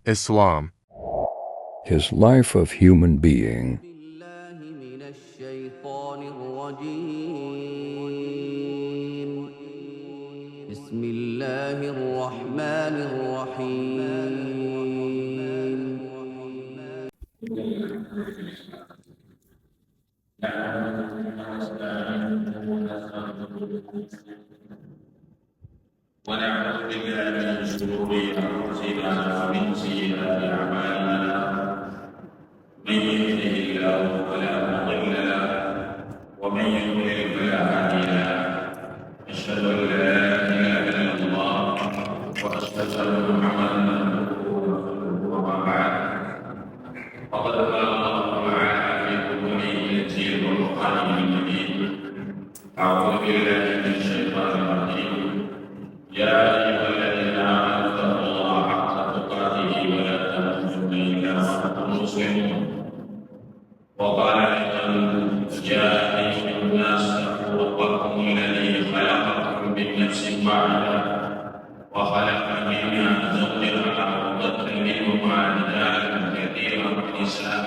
Islam. His life of human being. بسم الله الرحمن الرحيم. ونعوذ بالله من شرور انفسنا ومن سيئات اعمالنا من يهده الله فلا مضل له ومن يضلل فلا هادي له اشهد ان لا اله الا الله واشهد ان محمدا عبده ورسوله وما بعد فقد قال الله تعالى في كتبه التنزيل والقران المجيد اعوذ بالله من الشيطان الرجيم يا أيها الذين آمنوا اتقوا الله حق تقاته ولا تموتن إلا وأنتم مسلمون وقال أيضا يا أيها الناس اتقوا ربكم الذي خلقكم من نفس واحدة وخلق منها زوجها وبث منهما رجالا كثيرا ونساء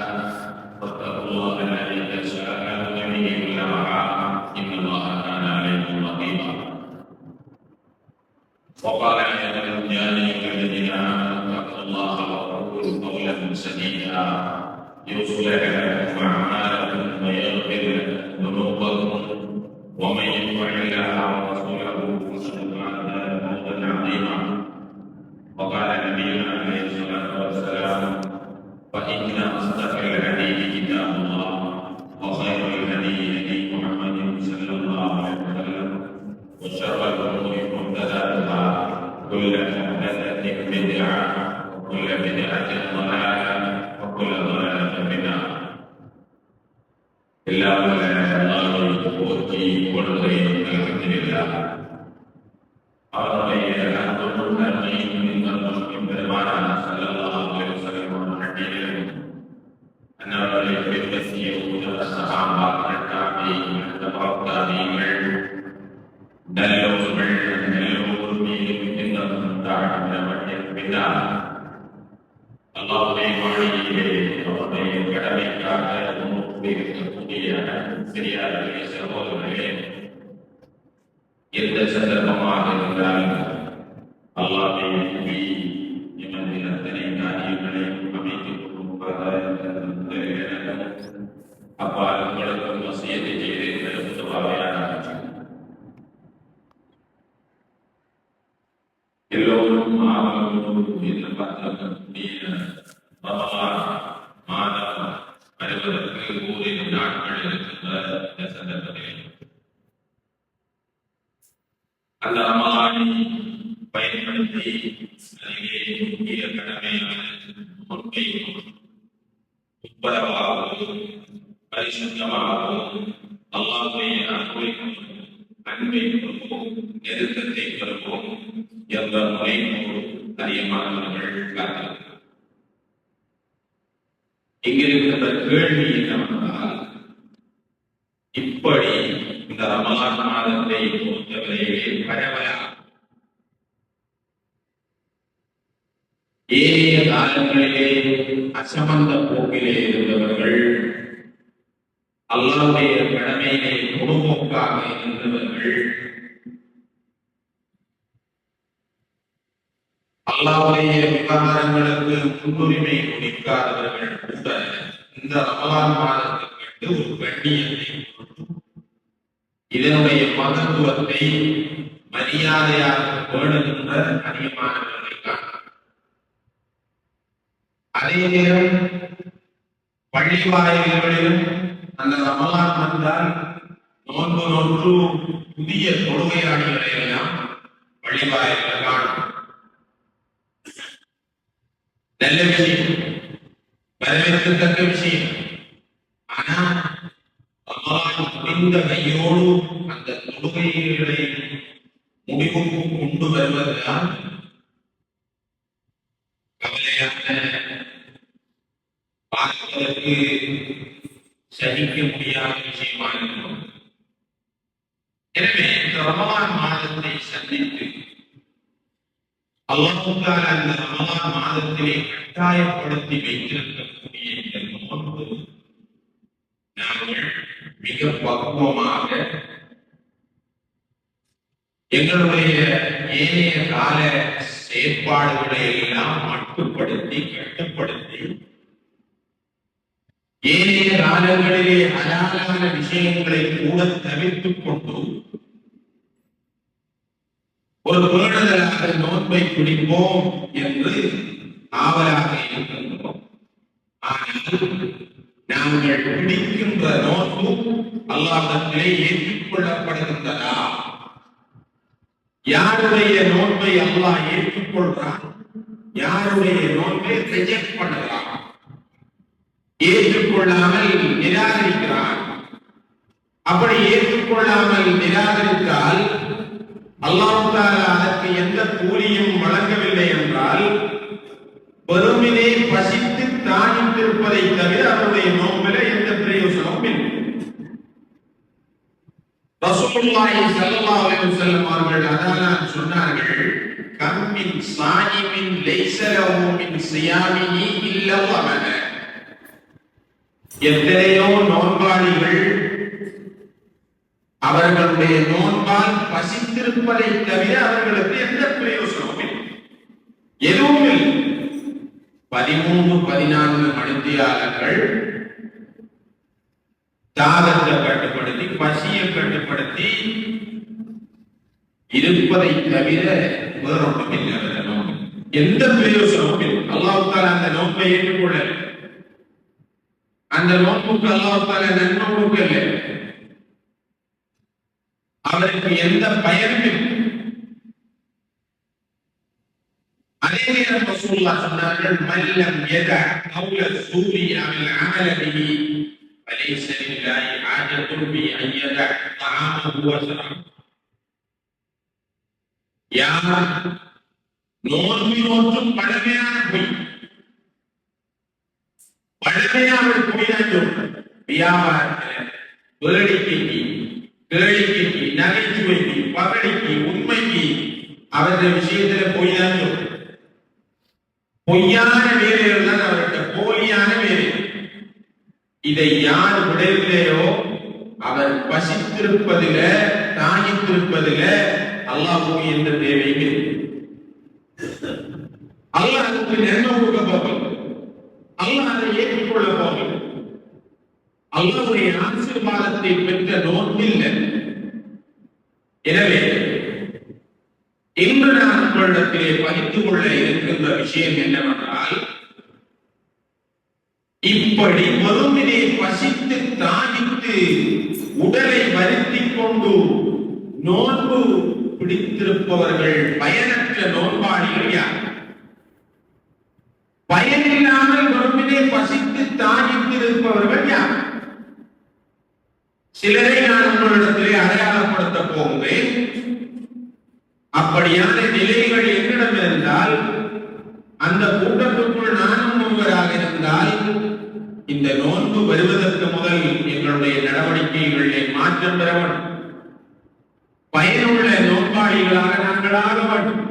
واتقوا الله الذي تساءلون به والأرحام إن الله كان عليكم رقيبا وقال أيضا يا أيها الذين آمنوا اتقوا الله وقولوا قولا سديدا يصلح لكم أعمالكم ويغفر لكم ذنوبكم ومن يطع الله ورسوله فقد فاز فوزا عظيما وقال نبينا عليه الصلاة والسلام فإن أصدق الحديث كتاب الله وخير الهدي هدي محمد صلى الله عليه وسلم وشر الأمور محدثاتها كل محدثة بدعة وكل بدعة ضلالة وكل ضلالة في النار إلا ولا الله يقوتي والخير الحمد لله أرضي أنتم المتقين من المسلم بالمعنى صلى الله عليه وسلم وحديثه أن ذلك بالكثير من الصحابة والتابعين والتابعين நல்லோர் மீது அல்லாஹ்வுடைய வழியிலே அவருடைய கடமைக்காக இருக்கக்கூடிய பெரியார்களே சகோதரர்களே எந்த சந்தர்ப்பமாக இருந்தாலும் அல்லாஹ்வை நம்பி எமது அத்தனை காரியங்களை அமைத்துக் கொடுப்பதாக அப்பால் உங்களுக்கும் வசியத்தை செய்திருக்கிற முத்துவாவையான எல்லோரும் ஆவலோடு எதிர்பார்க்கக்கூடிய ரமலான் மாதம் வருவதற்கு ஓரிரு நாட்கள் இருக்கின்ற இந்த சந்தர்ப்பத்தில் அந்த ரமலானை பயன்படுத்தி அதிலே முக்கிய கடமையான பொறுப்பையும் துப்புரவாகவும் பரிசுத்தமாகவும் அல்லாஹ்வுடைய அன்பை பெறுவோம் நெருக்கத்தை பெறுவோம் என்ற முறையோடு அதிகமானவர்கள் காத்திருக்கிறார். இங்கிருக்கின்ற கேள்வி என்னவென்றால் இப்படி இந்த ரமலான் மாதத்தை பொறுத்தவரையிலே பரவலா ஏனைய காலங்களிலே அசமந்த போக்கிலே இருந்தவர்கள் அல்லாஹ்வுடைய கடமையிலே பொதுமோக்காக இருந்தவர்கள் அல்லாஹ்வுடைய விவகாரங்களுக்கு முன்னுரிமை கொடுக்காதவர்கள் கூட இந்த ரமலான் மாதத்துக்கு ஒரு கண்ணியத்தை இதனுடைய மகத்துவத்தை மரியாதையாக பேணுகின்ற அதிகமானவர்களை காணலாம். அதே நேரம் பள்ளி வாயில்களிலும் அந்த ரமலான் வந்தால் நோன்பு நோற்று புதிய தொழுகையாளிகளை எல்லாம் பள்ளி வாயில்கள் காணும். நல்ல விஷயம், வரவேற்கத்தக்க விஷயம். ஆனா ரமலான் முடிந்த கையோடு அந்த தொழுகைகளை முடிவுக்கு கொண்டு வருவதுதான் கவலையான, பார்ப்பதற்கு சகிக்க முடியாத விஷயமாக இருக்கும். எனவே இந்த ரமலான் மாதத்தை சந்தித்து அல்லாஹ் தஆலா இந்த ரமலான் மாதத்திலே கட்டாயப்படுத்தி வைத்திருக்கக்கூடிய இந்த நோன்பு நாங்கள் மிக பக்குவமாக எங்களுடைய ஏனைய கால செயற்பாடுகளை எல்லாம் மட்டுப்படுத்தி கட்டுப்படுத்தி ஏனைய காலங்களிலே ஹலாலான விஷயங்களை கூட தவிர்த்துக் கொண்டு ஒரு பேணுதலாக நோன்பை பிடிப்போம் என்று ஆவலாக இருக்கின்றோம். ஆனால் நாங்கள் பிடிக்கின்ற நோன்பு அல்லாஹ்விடத்திலே ஏற்றுக்கொள்ளப்படுகின்றதா? யாருடைய நோன்பை அல்லாஹ் ஏற்றுக்கொள்றான், யாருடைய நோன்பை ரிஜெக்ட் பண்ணுகிறான், ஏற்றுக்கொள்ளாமல் நிராகரிக்கிறான். அப்படி ஏற்றுக்கொள்ளாமல் நிராகரித்தால் அல்லாஹ் தஆலா அதற்கு எந்த கூலியும் வழங்கவில்லை என்றால் வெறுமனே பசித்து தானித்திருப்பதை தவிர அவருடைய நோம்பில் எந்த பிரயோசனமும் இல்லை. ரசூலுல்லாஹி ஸல்லல்லாஹு அலைஹி வஸல்லம் அவர்கள் அதான் சொன்னார்கள், கம்மின் சாயிமின் லைஸ லஹு மின் சியாமிஹி இல்லா வமன. எத்தனையோ நோன்பாளிகள் அவர்களுடைய நோன்பால் பசித்திருப்பதை தவிர அவர்களுக்கு எந்த பிரயோசனமும் இல்லை, எதுவும் இல்லை. 13-14 மணித்தியாலங்கள் தாகத்தை கட்டுப்படுத்தி பசியை கட்டுப்படுத்தி இருப்பதை தவிர வேறொன்றும் இல்லை. எந்த பிரயோசனமும் இல்லை. அல்லாஹ் தஆலா அந்த நோன்பை ஏற்றுக்கொள்ள, அந்த நோன்புக்கு அல்லாஹ் தஆலா நன்மை கொடுக்கல, அவருக்கு எந்த பயனும் இல்லை. அதே நேரம் ரசூலுல்லாஹ் சொன்னார்கள், மல்லம் யதா கௌல ஸூரி அல் அமல பிஹி ஃபலைஸ லில்லாஹி ஹாஜத்துன் பி அன் யதா தஆமஹு வ ஷரபஹு. யார் நோன்பு நோற்றும் பழமையான பொய், பழமையான பொய் தான் சொல்றார். வியாபாரத்தில் வேடிக்கைக்கு, கேளிக்கைக்கு, நகைச்சுவைக்கு, பகடிக்கு, உண்மைக்கு அவருடைய விஷயத்துல பொய் தான் சொல்றார். பொய்யான வேலைகள் தான் அவர்கிட்ட, போலியான வேலை. இதை யார் விடவில்லையோ அவர் பசித்திருப்பதில, தாகித்திருப்பதில அல்லாஹ்வுக்கு எந்த தேவையும் இல்லை. அல்லாஹ் அதுக்கு நன்மை கொடுக்க போகவில்லை, அல்லாஹ் அதை ஏற்றுக்கொள்ள போகவில்லை. அல்லாஹ்வுடைய ஆசீர்வாதத்தை பெற்ற நோன்பில்லை. எனவே இன்று நான் உங்களிடத்திலே பகிர்ந்து கொள்ள இருக்கின்ற விஷயம் என்னவென்றால், இப்படி வெறுமனே பசித்து தாகித்து உடலை வருத்திக் கொண்டு நோன்பு பிடித்திருப்பவர்கள் பயனற்ற நோன்பாளிகள் யார்? பயனில்லாமல் வெறுமனே பசித்து தாகித்திருப்பவர்கள் யார்? சிலரை நான் உங்களிடத்திலே அடையாளப்படுத்த போகிறேன். அப்படியான நிலைகள் என்னிடம் இருந்தால், அந்த கூட்டத்துக்குள் நானும் ஒருவராக இருந்தால், இந்த நோன்பு வருவதற்கு முதல் எங்களுடைய நடவடிக்கைகளிலே மாற்றம் பெற வேண்டும். பயனுள்ள நோன்பாளிகளாக நாங்கள் ஆக வேண்டும்.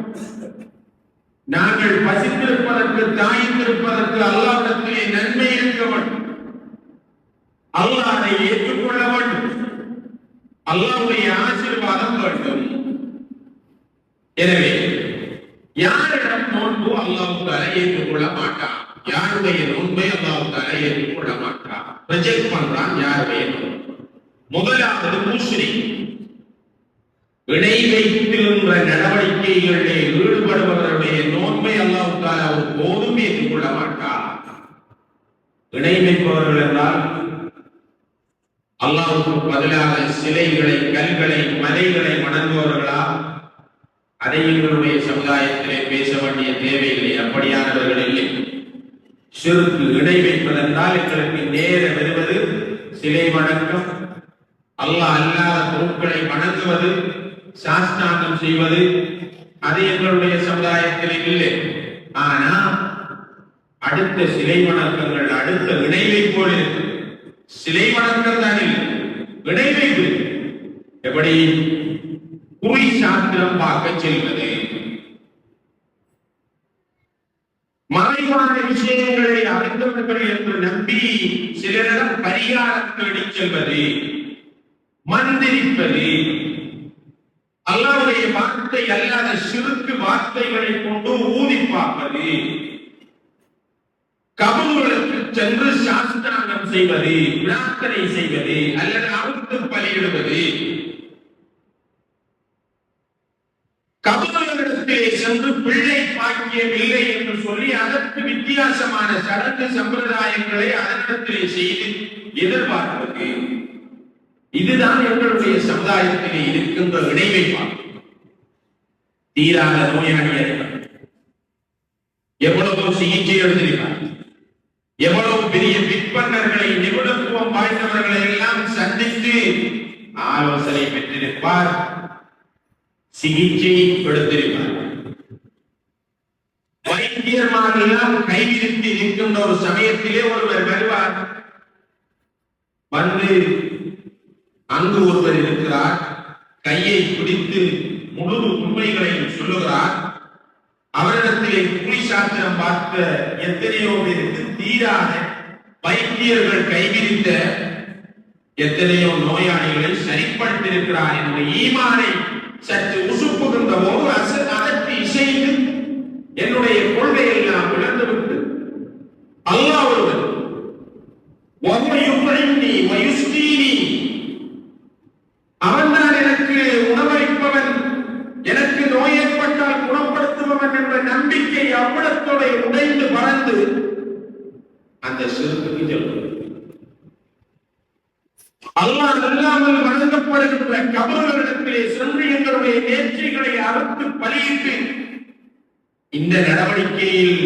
நாங்கள் பசித்திருப்பதற்கு, தாய்ந்திருப்பதற்கு அல்லாஹ்விடத்திலே நன்மை இருக்க வேண்டும். அல்லாஹ் அதை ஏற்றுக்கொள்ள வேண்டும். அல்லாஹ்வுடைய ஆசீர்வாதம் வேண்டும். எனவே யாரிடம் நோன்பு அல்லாஹ் தஆலா ஏற்றுக்கொள்ள மாட்டான், யாருடைய நோன்பை அல்லாஹ் தஆலா ஏற்றுக்கொள்ள மாட்டான், ரிஜெக்ட் பண்றான் யாருடைய நோன்பு. முதலாவது முஷ்ரிக், இணை வைக்கின்ற நடவடிக்கைகளிலே ஈடுபடுபவருடைய நோன்பை அல்லாஹ் தஆலா ஒருபோதும் ஏற்றுக்கொள்ள மாட்டான். இணை வைப்பவர்கள் என்றால் அல்லாஹ்வுக்கு பதிலாக சிலைகளை, கல்களை, மலைகளை வணங்குபவர்களா? அதை எங்களுடைய சமுதாயத்திலே பேச வேண்டிய தேவையில்லை. அப்படியானவர்கள் இல்லை. ஷிர்க், இணை வைப்பதென்றால் எங்களுக்கு நேர வருவது சிலை வணக்கம், அல்லாஹ் அல்லாத பொருட்களை வணங்குவது, சாஸ்தாங்கம் செய்வது, அது எங்களுடைய சமுதாயத்திலே இல்லை. ஆனா அடுத்த சிலை வணக்கங்கள், அடுத்த இணை வைப்போடு இருக்கு. சிலை வணக்கம் தான் இல்லை, இணை வைப்பு. எப்படி? குறி சாஸ்திரம் பார்க்க செல்வது, குறைவான விஷயங்களை அறிந்தவர்கள் என்று நம்பி சிலரிடம் பரிகாரம் தேடிச் செல்வது, மந்திரிப்பது, அல்லாஹ்வுடைய வார்த்தை அல்லாத ஷிர்க் வார்த்தைகளை கொண்டு ஊதி பார்ப்பது, கபர்களுக்கு சென்று சாஸ்திராங்கம் செய்வது, பிரார்த்தனை செய்வது அல்லது அறுத்து பலியிடுவது, கபர்களிடத்திலே சென்று பிள்ளை பாக்கியமில்லை என்று சொல்லி அதற்கு வித்தியாசமான சடங்கு சம்பிரதாயங்களை அதனிடத்திலே செய்து எதிர்பார்ப்பது, இதுதான் எங்களுடைய சமுதாயத்திலே இருக்கின்ற இணைவை பார்க்கும். தீராத நோயாளிகள் எவ்வளவு சிகிச்சை எடுத்திருக்கிறார், எவ்வளவு பெரிய விற்பனர்களை நிபுணத்துவம் வாய்ந்தவர்களை எல்லாம் சந்தித்து ஆலோசனை பெற்றிருப்பார், சிகிச்சை எடுத்திருப்பார். வைத்தியர்மாரெல்லாம் கைவிரித்து நிற்கின்ற ஒரு சமயத்திலே ஒருவர் வருவார். வந்து அங்கு ஒருவர் இருக்கிறார், கையை பிடித்து முழு உண்மைகளை சொல்லுகிறார். அவரிடத்திலே புலி சாத்திரம் பார்த்த எத்தனையோ பேருக்கு தீராத வைத்தியர்கள் கைவிரித்த எத்தனையோ நோயாளிகளை சரிப்படுத்தியிருக்கிறார் என்ற ஈமானை சற்று உசுப்புகின்ற போது அதற்கு இசைந்து என்னுடைய கொள்கையெல்லாம் இழந்துவிட்டு அல்லாஹ் ஒருவர் அவன்தான் எனக்கு உணவளிப்பவன், எனக்கு நோய் ஏற்பட்டால் குணப்படுத்துபவன் என்ற நம்பிக்கை அவ்வளத்தோட உடைந்து பறந்து அந்த சிறுக்கு செல்வது. அல்லாஹ் அல்லாமல் வணங்கப்படுகின்ற கபர்களிடத்திலே சென்று எங்களுடைய நேர்ச்சிகளை அறுத்து பலியிட்டு இந்த நடவடிக்கையில்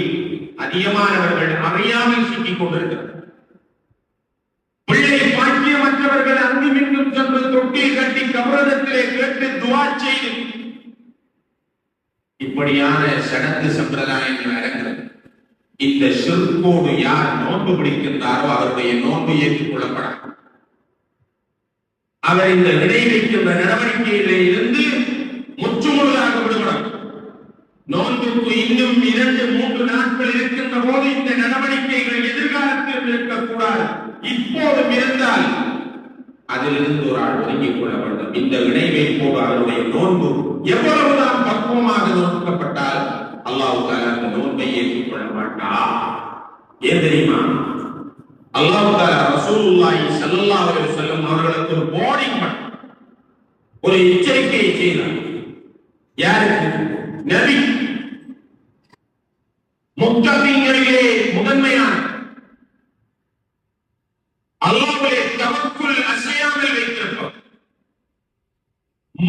அதிகமானவர்கள் அறியாமல் சிக்கிக் கொண்டிருக்கிறார். பிள்ளை பாக்கியமற்றவர்கள் அங்கும் இங்கும் சென்று தொட்டில் கட்டி கபரிடத்திலே கேட்டு துஆ செய்து இப்படியான சடங்கு சம்பிரதாயங்கள் நடக்கிறது. இந்த ஷிர்கோடு யார் நோன்பு பிடிக்கின்றாரோ அவருடைய நோன்பு ஏற்றுக்கொள்ளப்படாது. அவர் இந்த விடை வைக்கின்ற நடவடிக்கையிலே இருந்து முற்றுமுழுதாக விடுபடும். நோன்புக்கு இன்னும் 2-3 நாட்கள் இருக்கின்ற போது இந்த நடவடிக்கைகள் எதிர்காலத்தில் இருக்கக்கூடாது. இப்போதும் இருந்தால் அதிலிருந்து ஒரு ஆள் ஒதுங்கிக் கொள்ள வேண்டும். இந்த இணைவைப்போடு அவருடைய நோன்பு எவ்வளவுதான் பக்குவமாக நோக்கப்பட்டால் அல்லாஹ் தஆலா அந்த நோன்பை ஏற்றுக்கொள்ள மாட்டார். ஏன் தெரியுமா? அல்லாஹ் தஆலா ரசூலுல்லாஹி ஸல்லல்லாஹு அலைஹி வஸல்லம் அவர்களுக்கு ஒரு வார்னிங் பண்ணார், ஒரு எச்சரிக்கையை செய்தார். யாருக்கு? நபி. முத்தகீன்களிலே முதன்மையான அல்லாஹ்வுடைய தவக்குல் அசையாமல் வைத்திருப்பவர்,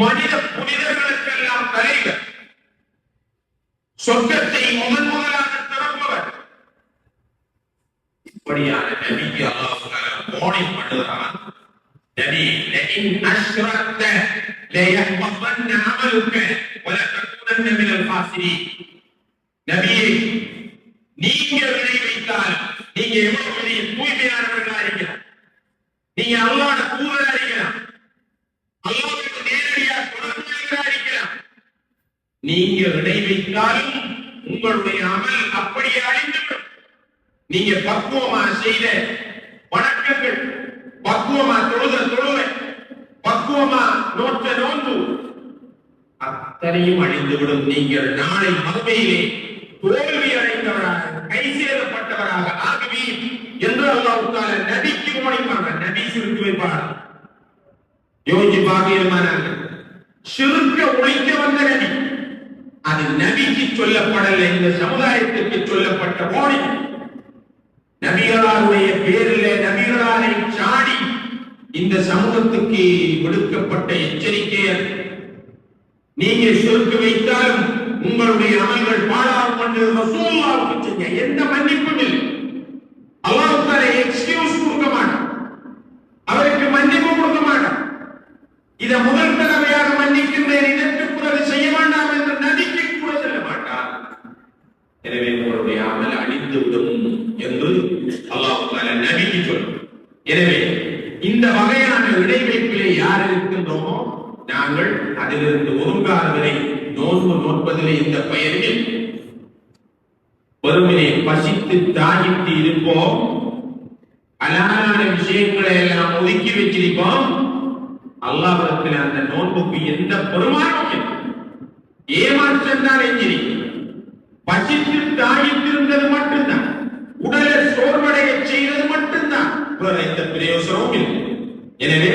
மனித புனிதர்களுக்கெல்லாம் தலைவர், சொர்க்கத்தை முதலாக திறப்பவர், இப்படியான நபிக்கு அல்லாஹ் வார்னிங் பண்ணுகிறான். நபி லஇன் அஷ்ரக்த லயஹ்பطن அமலுக வலதகுனன்ன மினல் ஃபாசிரீன். நபியே, நீங்க வினை வைத்தால் நீங்க எவ்வளவு பெரிய தூய்மையானவர்களா இருக்கலாம், நீங்க அல்லாஹ்வுடைய தூதரா இருக்கலாம், அல்லாஹ்வுக்கு நேரடியாக தொடர்புள்ளவர்களா இருக்கலாம், நீங்க வினை வைத்தாலும் உங்களுடைய அமல் அப்படியே அழிந்துவிடும். நீங்க பக்குவமா செய்த வணக்கங்கள், பக்குவமா தொழுத தொழுகை, பக்குவமா நோட்ட நோன்பு அத்தனையும் அழிந்துவிடும். நீங்கள் நாளை மறுமையிலே தோல்வி அடைந்தவராக, கை சேதப்பட்டவராக ஆகுவீர் என்று அல்லாஹ் தஆலா நபிக்கு வாணிப்பாங்க. நபி சிறுக்கு வைப்பார். யோசி பாகியமானாங்க. சிறுக்க ஒழிக்க வந்த நபி, அது நபிக்கு சொல்லப்படல, இந்த சமுதாயத்திற்கு சொல்லப்பட்ட வாணி. நபிகளாருடைய பேரில் நபிகளாரை சாடி இந்த சமூகத்துக்கு விடுக்கப்பட்ட எச்சரிக்கை. நீங்க சிறுக்கு வைத்தாலும் உங்களுடைய அமல்கள் பாழாகும் என்று ரசூலுல்லாஹ்வுக்கு செஞ்ச எந்த மன்னிப்பும் இல்லை. அல்லாஹ் தஆலா எக்ஸ்கியூஸ் கொடுக்க மாட்டான், அவருக்கு மன்னிப்பு கொடுக்க மாட்டான். இதை முதல் தடவையாக மன்னிக்கின்றேன், இதற்கு பிறகு செய்ய வேண்டாம் என்று நபிக்கு கூட சொல்ல மாட்டான். எனவே உங்களுடைய அமல் அழிந்துவிடும் என்று அல்லாஹ் தஆலா நபிக்கு சொல்றான். எனவே இந்த வகையான இடைவைப்பிலே யார் இருக்கின்றோமோ நாங்கள் அதிலிருந்து ஒருங்கால் வரை நோன்பு நோற்பதிலே இந்த பயனில் வெறுமனே பசித்து தாகித்து இருப்போம், அலாலான விஷயங்களை எல்லாம் ஒதுக்கி வச்சிருப்போம். அல்லாஹ்விடத்தில் அந்த நோன்புக்கு எந்த பெருமானமும் ஏமாற்றம் தான் எஞ்சிருக்கும். பசித்து தாகித்திருந்தது மட்டும்தான், உடலை சோர்வடைய செய்வது மட்டும்தான், வேற எந்த பிரயோசனமும் இல்லை. எனவே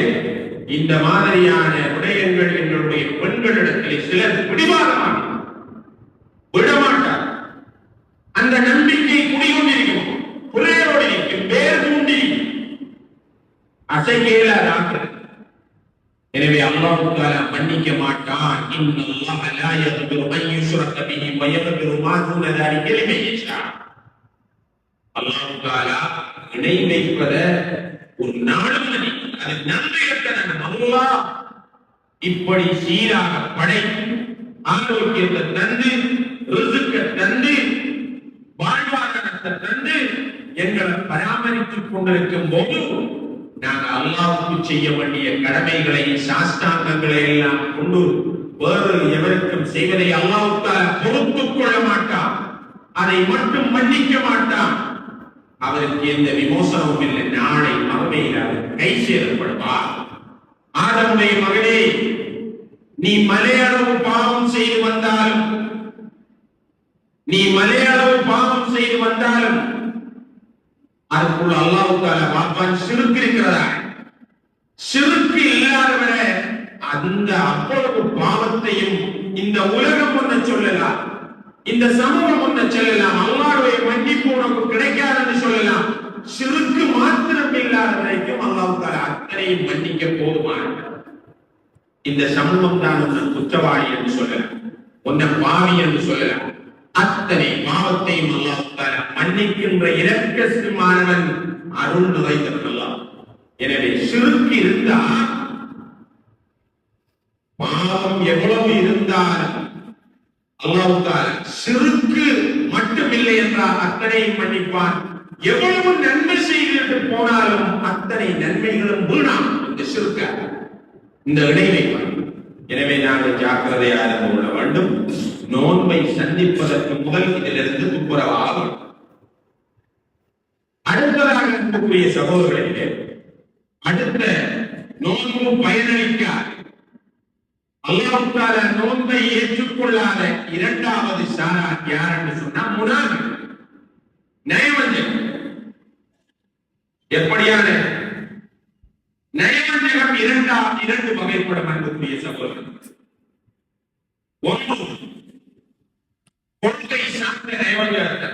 இந்த மாதிரியான விடயங்கள் எங்களுடைய பெண்களிடத்தில் சிலர் பிடிவாதமாக விடமாட்டார். அந்த நம்பிக்கை குடிகொண்டிருக்கும், புலையோடு இருக்கும், வேறு தூண்டிருக்கும், அசைக்கேலாக. எனவே அல்லாஹ் தஆலா மன்னிக்க மாட்டான். இன்னல்லாஹ லா யக்ஃபிரு அன் யுஷ்ரக பிஹி வ யக்ஃபிரு மா தூன ذلك லிமன் யஷா. அல்லாஹ் தஆலா இணை வைப்பத ஒரு நாளும் அது நன்மையற்றதன். அல்லாஹ் இப்படி சீராக படைத்து ஆரோக்கியத்தை தந்து, ரிஸ்கை தந்து, வாழ்வாதாரத்தை தந்து எங்களை பராமரித்துக் கொண்டிருக்கும் போது நாங்கள் அல்லாஹ்வுக்கு செய்ய வேண்டிய கடமைகளை, சாஸ்தாங்கங்களை எல்லாம் கொண்டு வேறு எவருக்கும் செய்வதை அல்லாஹ் தஆலா பொறுத்துக் கொள்ள மாட்டான். அதை மட்டும் மன்னிக்க மாட்டான். அவருக்கு எந்த விமோசனமும் இல்லை. நாளை மறுமையில் அவர் கை சேரப்படுவார். ஆதமுடைய மகனே, நீ மலையளவு பாவம் செய்து வந்தாலும், அதுக்குள்ள அல்லாஹ் தஆலா பாப்பான் சிறுக்கு இருக்கிறதா? சிறுக்கு இல்லாதவரை அந்த அவ்வளவு பாவத்தையும் இந்த உலகம் ஒன்ன சொல்லலாம், இந்த சமூகம் ஒன்ன சொல்லலாம், அல்லாஹ்வுடைய மன்னிப்பு உனக்கு கிடைக்காதுன்னு சொல்லலாம். சிறுக்கு மாத்திரம் இல்லாத வரைக்கும் அல்லாஹ் தஆலா அத்தனையும் மன்னிக்க போதுமானது. இந்த சமூகம் தான் உன்னை குற்றவாளி என்று சொல்லலாம், உன்னை பாவி என்று சொல்லலாம். அத்தனை பாவத்தையும் அல்லாஹ் தஆலா மன்னிக்கின்ற இரக்கமானவன், அருள் நிறைந்தவன் அல்லாஹ். எனவே சிறுக்கு இருந்தா, பாவம் எவ்வளவு இருந்தாலும் அல்லாஹ் தஆலா சிறுக்கு மட்டுமில்லை என்றால் அத்தனையும் மன்னிப்பான். எவ்வளவு நன்மை செய்து போனாலும் அத்தனை நன்மைகளும் வீணாம் இந்த சிறுக்க, இந்த இடைவெளி. எனவே நாங்கள் ஜாக்கிரதையாக கொள்ள வேண்டும். நோன்பை சந்திப்பதற்கு முதல் இதிலிருந்து துப்புரவாகும். அடுத்ததாக இருக்கக்கூடிய சகோதரர்களே, அடுத்த நோன்பு பயனளிக்கார், அல்லாஹ் தஆலா நோன்பை ஏற்றுக்கொள்ளாத இரண்டாவது சாரார் யார் என்று சொன்னா முனாஃபிக், நயவஞ்சகன். எப்படியான நயவஞ்சகம்? இரண்டு வகைப்படும் அன்புக்குரிய சகோதரர்கள். ஒன்று கொள்கை சார்ந்த நயவஞ்சகத்தை.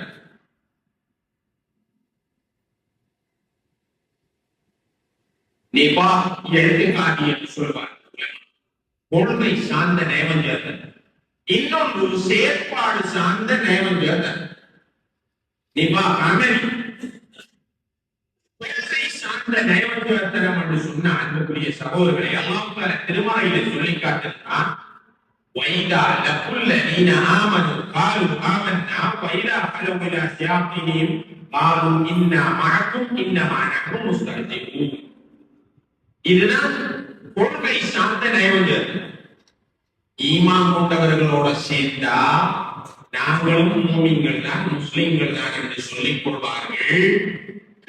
நீபா எடுத்துக்காட்டி என்று சொல்வார், கொள்கை சார்ந்த நயவஞ்சகத்தை. இன்னொன்று செயற்பாடு சார்ந்த நயவஞ்சகத்தை. நீபா அமெரி கொள்கை சார்ந்த நயவஞ்சகத்தனம் என்று சொன்ன அன்புக்குரிய சகோதரர்களை அல்லாஹ் தஆலா திருமறையிலே சொல்லி காட்டுகிறார். وَإِذَا لَقُوا الَّذِينَ آمَنُوا قَالُوا آمَنَّا وَإِذَا خَلَوْا إِلَى شَيَاطِينِهِمْ قَالُوا إِنَّا مَعَكُمْ إِنَّمَا نَحْنُ مُسْتَهْزِئُونَ. இதுதான் கொள்கை சார்ந்த நயவஞ்சகம். ஈமான் கொண்டவர்களோட சேர்ந்தா நாங்களும் மூமின்கள் தான், முஸ்லிம்கள் தான் என்று சொல்லிக் கொள்வார்கள்.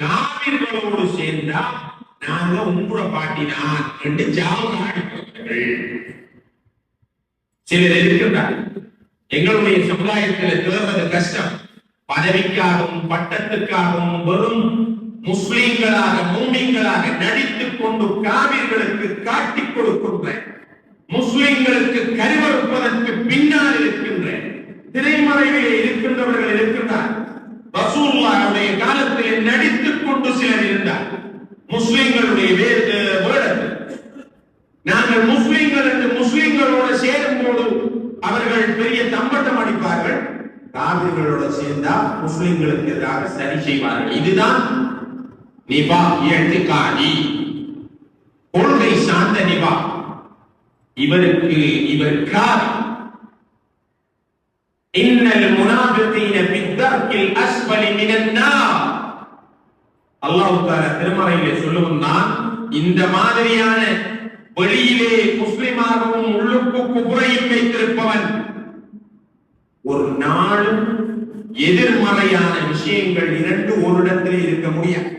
காபிர்களோடு சேர்ந்தா நாங்க உங்களோட பாட்டிதான் என்று ஜாவகாடிப்பார்கள். சிலர் இருக்கின்றார், எங்களுடைய சமுதாயத்தில் தேர்வது கஷ்டம், பதவிக்காகவும் பட்டத்துக்காகவும் வெறும் முஸ்லிம்களாக மூமின்களாக நடித்துக் கொண்டு காவிர்களுக்கு காட்டிக் கொடுக்கின்ற, முஸ்லிம்களுக்கு கருவறுப்பதற்கு பின்னால் இருக்கின்ற திரைமறைவிலே இருக்கின்றவர்கள் இருக்கின்றார். ரசூலுல்லாஹ்வுடைய காலத்தில் நடித்துக் கொண்டு சிலர் இருந்தார். முஸ்லிம்களுடைய வேடத்தில் நாங்கள் முஸ்லிம்கள் என்று முஸ்லிம்களோடு சேரும் போது அவர்கள் பெரிய தம்பட்டம் அடிப்பார்கள். காவிர்களோட சேர்ந்தா முஸ்லிம்களுக்கு எதிராக சரி செய்வார்கள். இதுதான் நிபா இயற்காடி, கொள்கை சார்ந்த நிபா. இவர் காவி. இன்னல் முனாஃபிகீன பித்தர்கில் அஸ்ஃபலி மினன் நார். அல்லாஹ் தஆலா திருமறையிலே சொல்லுகிறான், இந்த மாதிரியான வெளியிலே முஸ்லிமாகவும் உள்ளுக்கு குபுரையும் வைத்திருப்பவன் ஒரு நாளும் எதிர்மறையான விஷயங்கள் இரண்டு ஒரு இடத்திலே இருக்க முடியாது.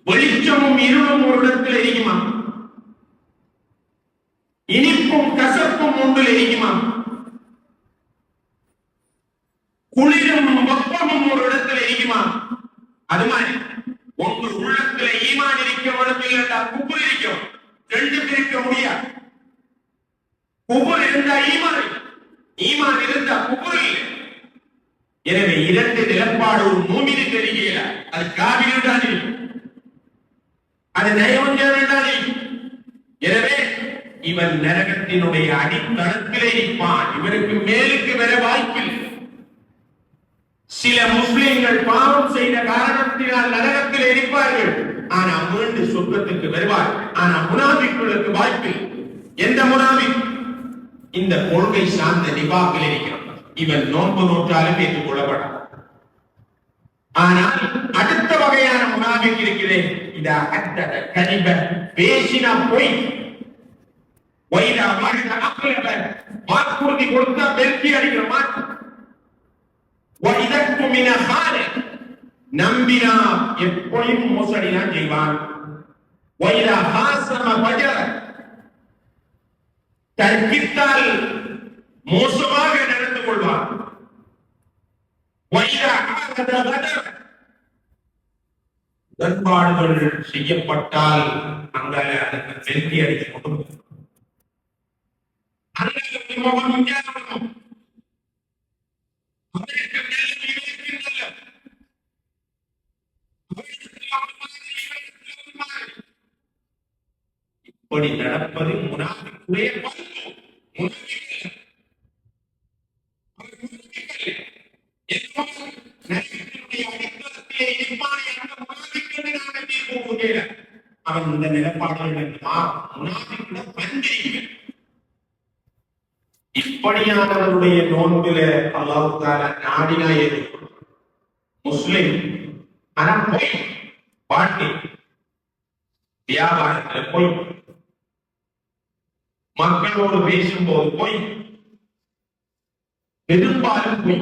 வெளிச்சமும் இருளும் ஒரு இடத்தில் இருக்குமா? இனிப்பும் கசப்பும் ஒன்றில் இருக்குமா? குளிரும் வெப்பமும் ஒரு இடத்தில் இருக்குமா? அது மாதிரி ஒன்று உள்ளத்துல ஈமான் இருக்க இடத்தில் என்றால் குபுர் இருக்கும். ரெண்டு பிரிக்க முடியாது. குபுர் இருந்தா ஈமான், ஈமான் இருந்தா குபுர் இல்லை. எனவே இரண்டு நிலப்பாடு ஒரு மூமினு தெரியல. அது காவிரி தான், அது நயவஞ்சகன் தான். எனவே இவன் நரகத்தினுடைய அடித்தளத்திலே இருப்பான். இவனுக்கு மேலுக்கு வர வாய்ப்பில்லை. சில முஸ்லிம்கள் பாவம் செய்த காரணத்தினால் நரகத்தில் இருப்பார்கள், ஆனா மீண்டு சொர்க்கத்துக்கு வருவார். ஆனா முனாபிக்குகளுக்கு வாய்ப்பில்லை. எந்த முனாபிக்? இந்த கொள்கை சார்ந்த நிபாக்கில் இருக்கிறான். இவன் நோன்பு நோற்றாலும் ஏற்றுக்கொள்ளப்படான். ஆனால் அடுத்த வகையான முனாபிக் இருக்கிறேன். பேசினா போய் வாக்குறுதி கொடுத்தா பெருக்கி அடிக்கிற மாற்றம். நம்பினா எப்பொழுதும் மோசடிதான் செய்வான். தர்க்கித்தால் மோசமாக நடந்து கொள்வான். உடன்பாடுகள் செய்யப்பட்டால் அங்கே அதற்கு பெருக்கி அடித்துக் கொண்டு இப்படி நடப்பது முனாபிக்குடைய பண்பு. அவன் இந்த நிலப்பாடுகள் இப்படியானவருடைய நோன்பில அல்லாஹ் தஆலா நாடினா ஏற்றுக்கொள்ளும். முஸ்லிம் ஆனா போய் பாட்டி வியாபாரத்துல போய் மக்களோடு பேசும்போது போய் பெரும்பாலும் போய்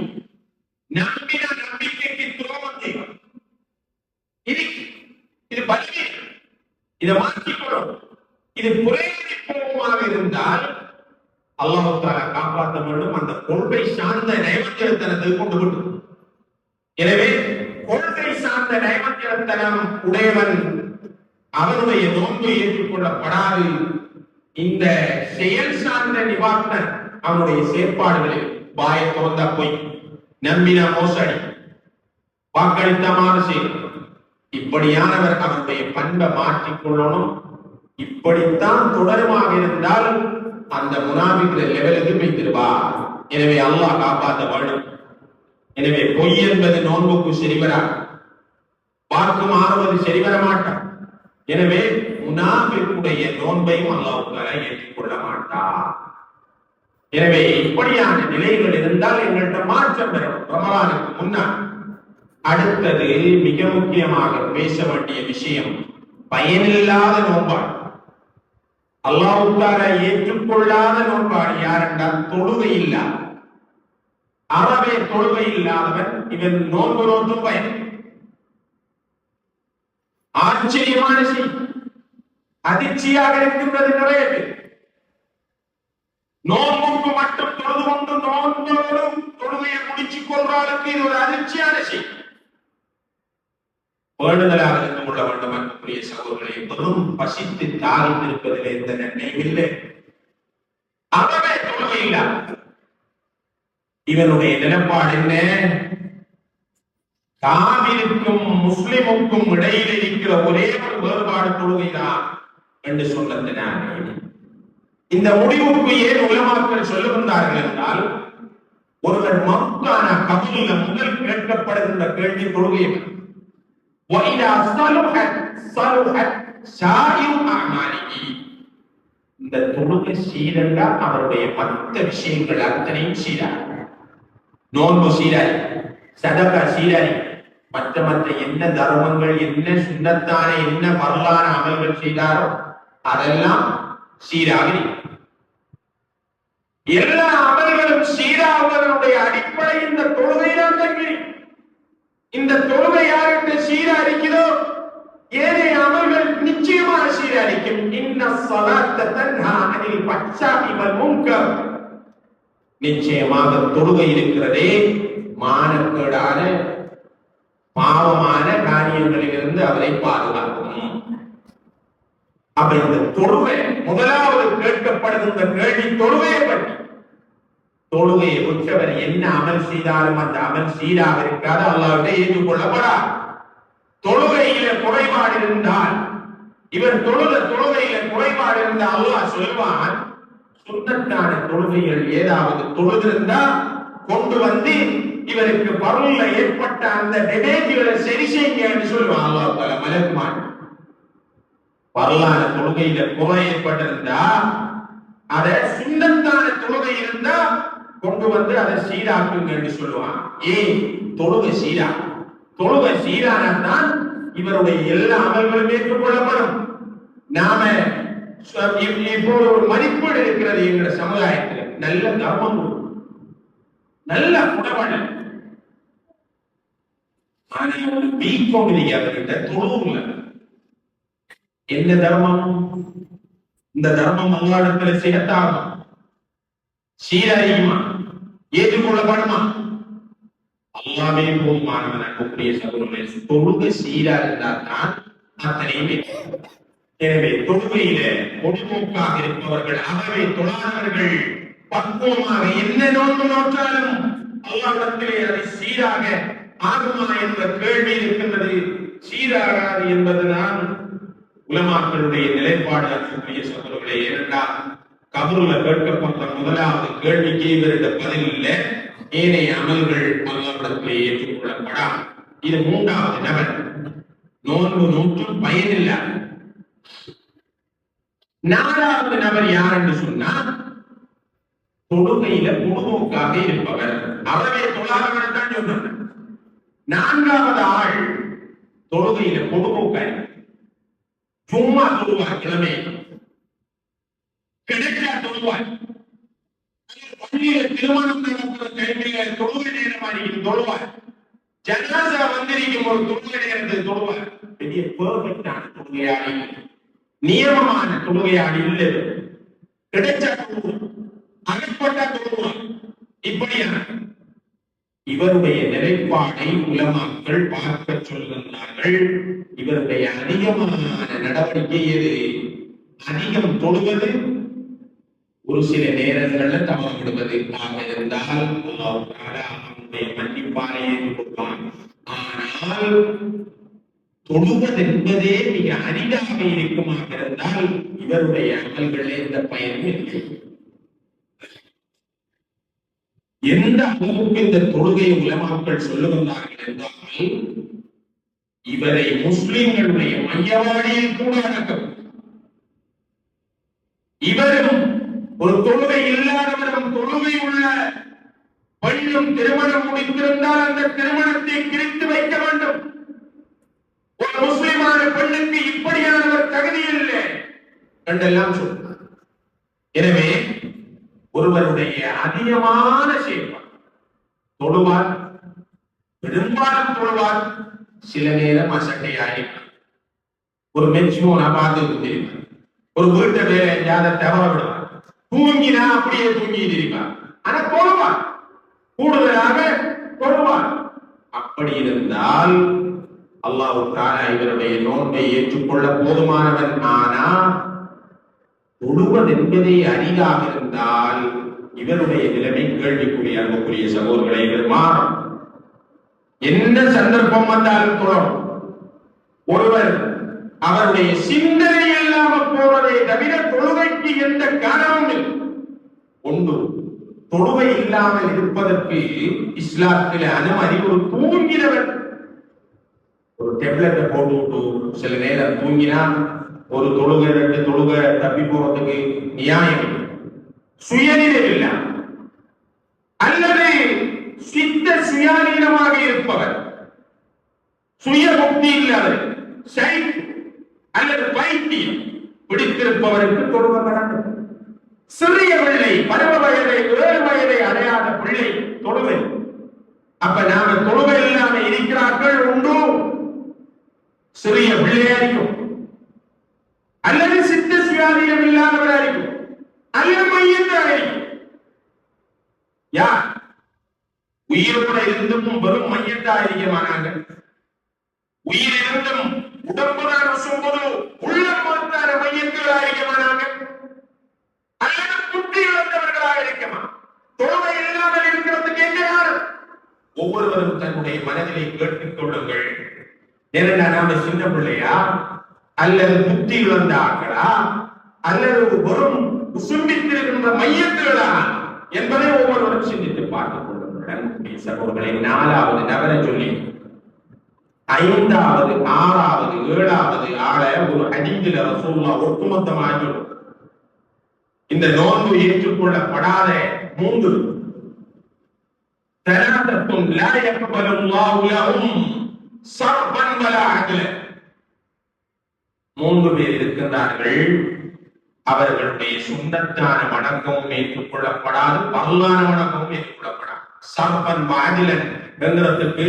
நம்பின நம்பிக்கைக்கு துரோகம் செய்வார். இது பலமே. இதை மாற்றிக்கொள்ளும். இது புரையாக இருந்தால் அல்லாஹ் தஆலா காப்பாற்ற வேண்டும். அந்த கொள்கை சார்ந்த நயவஞ்சகத்தனத்தை கொண்டு விட்டு. எனவே கொள்கை சார்ந்த நயவஞ்சகத்தனம் உடையவன் அவனுடைய நோன்பு ஏற்றுக்கொள்ளப்படாது. இந்த செயல் சார்ந்த நிவாரண அவனுடைய செயற்பாடுகளில் வாயை திறந்தா போய், நம்பினா மோசடி, வாக்களித்தமான செய்யும். இப்படியானவர் அவனுடைய பண்பை மாற்றிக்கொள்ளணும். இப்படித்தான் தொடருமாக இருந்தால் அந்த முனாபிக்கிற லெவலுக்கு வைத்திருவார். எனவே அல்லாஹ் காப்பாற்ற வேண்டும். எனவே பொய் என்பது நோன்புக்கு சரிவரா, வாக்கு மாறுவது சரிவர மாட்டான். எனவே முனாபிக்குடைய நோன்பையும் அல்லாஹ் தஆலா ஏற்றுக்கொள்ள மாட்டார். எனவே இப்படியான நிலைகள் இருந்தால் எங்கள்கிட்ட மாற்றம் பெறும். ரமலானுக்கு முன்னால் அடுத்தது மிக முக்கியமாக பேச வேண்டிய விஷயம் பயனில்லாத நோன்பாடு. அல்லாஹ் தஆலா ஏற்றுக்கொள்ளாத நோன்பாடு யார் என்றால் தொழுகை இல்லாத, அறவே தொழுகை இல்லாதவன். இவன் நோன்பு நோற்றும் பயன். ஆச்சரியமான செய்தி, அதிர்ச்சியாக இருக்கின்றது. நிறைய பேர் நோன்புக்கு மட்டும் தொழுது கொண்டு நோன்போடும் தொழுகையை முடிச்சுக் கொள்றாளுக்கு இது ஒரு அதிர்ச்சியான செய்தி. பேணுதலாக இருந்து கொள்ள வேண்டும் அன்புக்குரிய சகோதரர்களை. வெறும் பசித்து தாகித்து இருப்பதில் எந்த நன்மையும் இல்லை. அவவே தொழுகை இல்லாத இவனுடைய நிலப்பாடு என்ன? காவிருக்கும் முஸ்லிமுக்கும் இடையில் இருக்கிற ஒரே ஒரு வேறுபாடு தொழுகைதான் என்று சொன்னதினால் இந்த முடிவுக்கு ஏன் உலமாக்கள் சொல்ல வந்தார்கள் என்றால், ஒருவர் மக்கான கபூல முதல் கேட்கப்படுகின்ற கேள்வி தொழுகை. இந்த தொழுகை சீரண்டா அவருடைய மற்ற விஷயங்கள் அத்தனையும் சீராய். நோன்பு சீராய், சதகா சீராய், மற்ற என்ன தர்மங்கள், என்ன சுண்ணத்தான, என்ன வரலான அமல்கள் செய்தாரோ அதெல்லாம் சீராக. எல்லா அமல்களும் சீராவதனுடைய அடிப்படை இந்த தொழுகையில இந்த தொழுகை யாருக்கு சீரா இருக்கிறதோ ஏனைய அமல்கள் நிச்சயமாக சீரழிக்கும். இன்ன ஸலாத்த தன்ஹா அனில் ஃபஹ்ஷாஇ வல் முன்கர். நிச்சயமாக தொழுகை இருக்கிறதே மானக்கேடான பாவமான காரியங்களிலிருந்து அவரை பாதுகாக்கும். அப்ப இந்த தொழுகை முதலாவது கேட்கப்படுகின்ற கேள்வி தொழுகையை பற்றி. தொழுகையை விட்டவர் என்ன அமல் செய்தாலும் அந்த அமல் சீராக இருக்காது, அல்லாஹ்விட ஏற்றுக்கொள்ளப்படாது. தொழுகையில குறைபாடு இருந்தால், இவர் தொழுகையில குறைபாடு இருந்தால் அல்லாஹ் சொல்வான், சுன்னத்தான தொழுகைகள் ஏதாவது தொழுதிருந்தா கொண்டு வந்து இவருக்கு பருள்ல ஏற்பட்ட அந்த டெமேஜ்களை சரி செய்யுங்க சொல்லுவான் அல்லாஹ் தஆலா மலக்குமார். பரலான தொழுகையில குறை ஏற்பட்டிருந்தா அத சுன்னத்தான தொழுகை இருந்தா கொண்டு வந்து அதை சீராக்குங்க என்று சொல்லுவான். ஏன் தொழுகை சீரா? தொழுகை சீரானதான் இவருடைய எல்லா அமல்களும் ஏற்றுக்கொள்ளப்படும். நாம இப்போ ஒரு மதிப்பீடு இருக்கிறது எங்க சமுதாயத்தில். நல்ல தர்மம், நல்ல குணவழி, ஆனா வீக்கம் அவர்கிட்ட தொழுவுல என்ன தர்மம்? இந்த தர்மம் அல்லாஹ்விடத்துல செய்யத்தாகும், சீரழியுமா, ஏற்றுக்கொள்ளப்படுமா? அல்லாஹ்வே போதுமானவன். அன்புக்குரிய சகோதரர்களே, தொழுகை சீரா இருந்தால் தான் அத்தனையுமே. எனவே தொழுகையில பொதுமோக்காக இருப்பவர்கள், அறவே தொழாதவர்கள் பக்குவமாக என்ன நோன்பு நோற்றாலும் அல்லாஹ்விடத்திலே அதை சீராக ஆகுமா என்ற கேள்வி இருக்கின்றது. சீராகாது என்பதுதான் உலமாக்களுடைய நிலைப்பாடு. அன்புக்குரிய சகோதரர்களே, ஏனென்றால் கபூர்ல கேட்கப்பட்ட முதலாவது கேள்விக்கு இவரிட பதில் இல்லை, ஏனைய அமல்கள் அல்லாஹ்விடத்திலே ஏற்றுக்கொள்ளப்படா. இது மூன்றாவது நபர். நோன்பு நோற்றும் பயனில்லை. நாலாவது நபர் யார் என்று சொன்னால் தொழுகையில பொதுமோக்காக இருப்பவர், அவரவே தொழாதவர் தான் சொன்னார். நான்காவது ஆள் தொழுகையில பொதுமோக்காய் சும்மா தொழுவார், கிழமை கிடைச்சா தொழுவார். பள்ளியில திருமணம் நடக்கிற டைமில தொழுகை நேரமாக தொழுவார். ஜனாசா வந்திருக்கும் ஒரு தொழுகை நேரத்தில் தொழுவார். பெரிய பெர்ஃபெக்டான தொழுகையாளி, நியமமான தொழுகையாளி இல்லை. கிடைச்சா தொழுவார், அகப்பட்டா தொழுவார். இப்படியான இவருடைய நிலைப்பாடை உலமாக்கள் பார்க்க சொல்கின்றார்கள். இவருடைய அதிகமான நடவடிக்கை எது? அதிகம் தொழுவது, ஒரு சில நேரங்கள்ல தவறு விடுவது ஆக இருந்தால் அல்லாஹ் தஆலா அவனுடைய மன்னிப்பானை ஏற்றுக்கொள்வான். ஆனால் தொழுவது என்பதே மிக அரிதாக இருக்குமாக இருந்தால் இவருடைய அமல்களே எந்த பயனும் இல்லை. எந்த அளவுக்கு இந்த தொழுகை உலமாக்கள் சொல்லுகின்றார்கள் என்றால், இவரை முஸ்லிம்களுடைய மையவாடியில் கூட அடக்கம். இவரும் ஒரு தொழுகை இல்லாதவரும் தொழுகை உள்ள பெண்ணும் திருமணம் முடித்திருந்தால் அந்த திருமணத்தை கிழித்து வைக்க வேண்டும். ஒரு முஸ்லிமான பெண்ணுக்கு இப்படியானவர் தகுதி இல்லை என்றெல்லாம் சொன்னார். எனவே ஒருவருடைய அதிகமான செயல்பாடு, தொழுவார், பெரும்பாலும் தொழுவார், சில நேரம் அசட்டையாயிருப்பார். ஒரு மெச்சுவோனா பார்த்து தெரியும், ஒரு வீட்டை வேலை எங்கேயாவது தவற விடுவார், தூங்கினா அப்படியே தூங்கிட்டு இருப்பார். ஆனா தொழுவார், கூடுதலாக தொழுவார். அப்படி இருந்தால் அல்லாஹ் தஆலா இவருடைய நோன்பை ஏற்றுக்கொள்ள போதுமானவன். ஆனா தொழுவது என்பதே அரிதாக இருந்தால் இவருடைய நிலைமை கேள்விக்குரிய. அன்புக்குரிய சகோதரர்களை, இவர் மாறும். என்ன சந்தர்ப்பம் வந்தாலும் தொழும். ஒருவர் அவருடைய சிந்தனை இல்லாமல் போவதை தவிர தொழுகைக்கு எந்த காரணமும் இல்லை. ஒன்று, தொழுகை இல்லாமல் இருப்பதற்கு இஸ்லாத்தில் அனுமதி. ஒரு தூங்கினவர் ஒரு டெப்லெட்டை போட்டு சில நேரம் தூங்கினா ஒரு தொழுகை ரெண்டு தொழுகை தப்பி போறதுக்கு நியாயம், சுயநிலை இல்லை. அல்லது சித்த சுயாதீனமாக இருப்பவர், சுய முக்தி இல்லாத அல்லது பைத்தியம் பிடித்திருப்பவருக்கு தொழுகை நடக்கும். சிறிய பிள்ளை, பருவ வயதை 7 வயதை அடையாத பிள்ளை தொழுகை. அப்ப நாம தொழுகை இல்லாம இருக்கிறார்கள் உண்டு. சிறிய பிள்ளையாரிக்கும் அல்லது சித்த சுயாதீனம் இல்லாதவராയിരിக்கும் அல்லது மையத்தாரிக்கும். யார் உயிரோட இருந்தும் வெறும் மையத்தாரிக்கமானாங்க? உயிரிருந்தும் உடம்புதான் சொல்வது உள்ளம் மாற்றார மையங்களாக அல்லது புத்தி இழந்தவர்களாக இருக்குமா? தொழுகை இல்லாமல் இருக்கிறதுக்கு என்ன காரணம்? ஒவ்வொருவரும் தன்னுடைய மனதிலே கேட்டுக் கொள்ளுங்கள். நாம சின்ன பிள்ளையா அல்லது புத்தி இழந்த ஆக்களா அல்லது வெறும் சும்பித்திருக்கின்ற மையங்களா என்பதை ஒவ்வொருவரும் சிந்தித்து பார்த்துக் கொள்ளுங்கள். சகோதரர்களை 4வது நபரை சொல்லி 5வது 6வது 7வது ஆள ஒரு ஹதீஸில ரசூலுல்லாஹ் ஒட்டுமொத்தமாக இந்த நோன்பு ஏற்றுக்கொள்ளப்படாத 3 ثلاثة لا يقبل الله لهم صرفا ولا عدلا. 3 பேர் இருக்கின்றார்கள், அவர்களுடைய சுன்னத்தான வணக்கமும் ஏற்றுக்கொள்ளப்படாது, பரலான வணக்கமும் ஏற்றுக்கொள்ளப்படாது. சர்பன் வாதிலன் என்கிறதுக்கு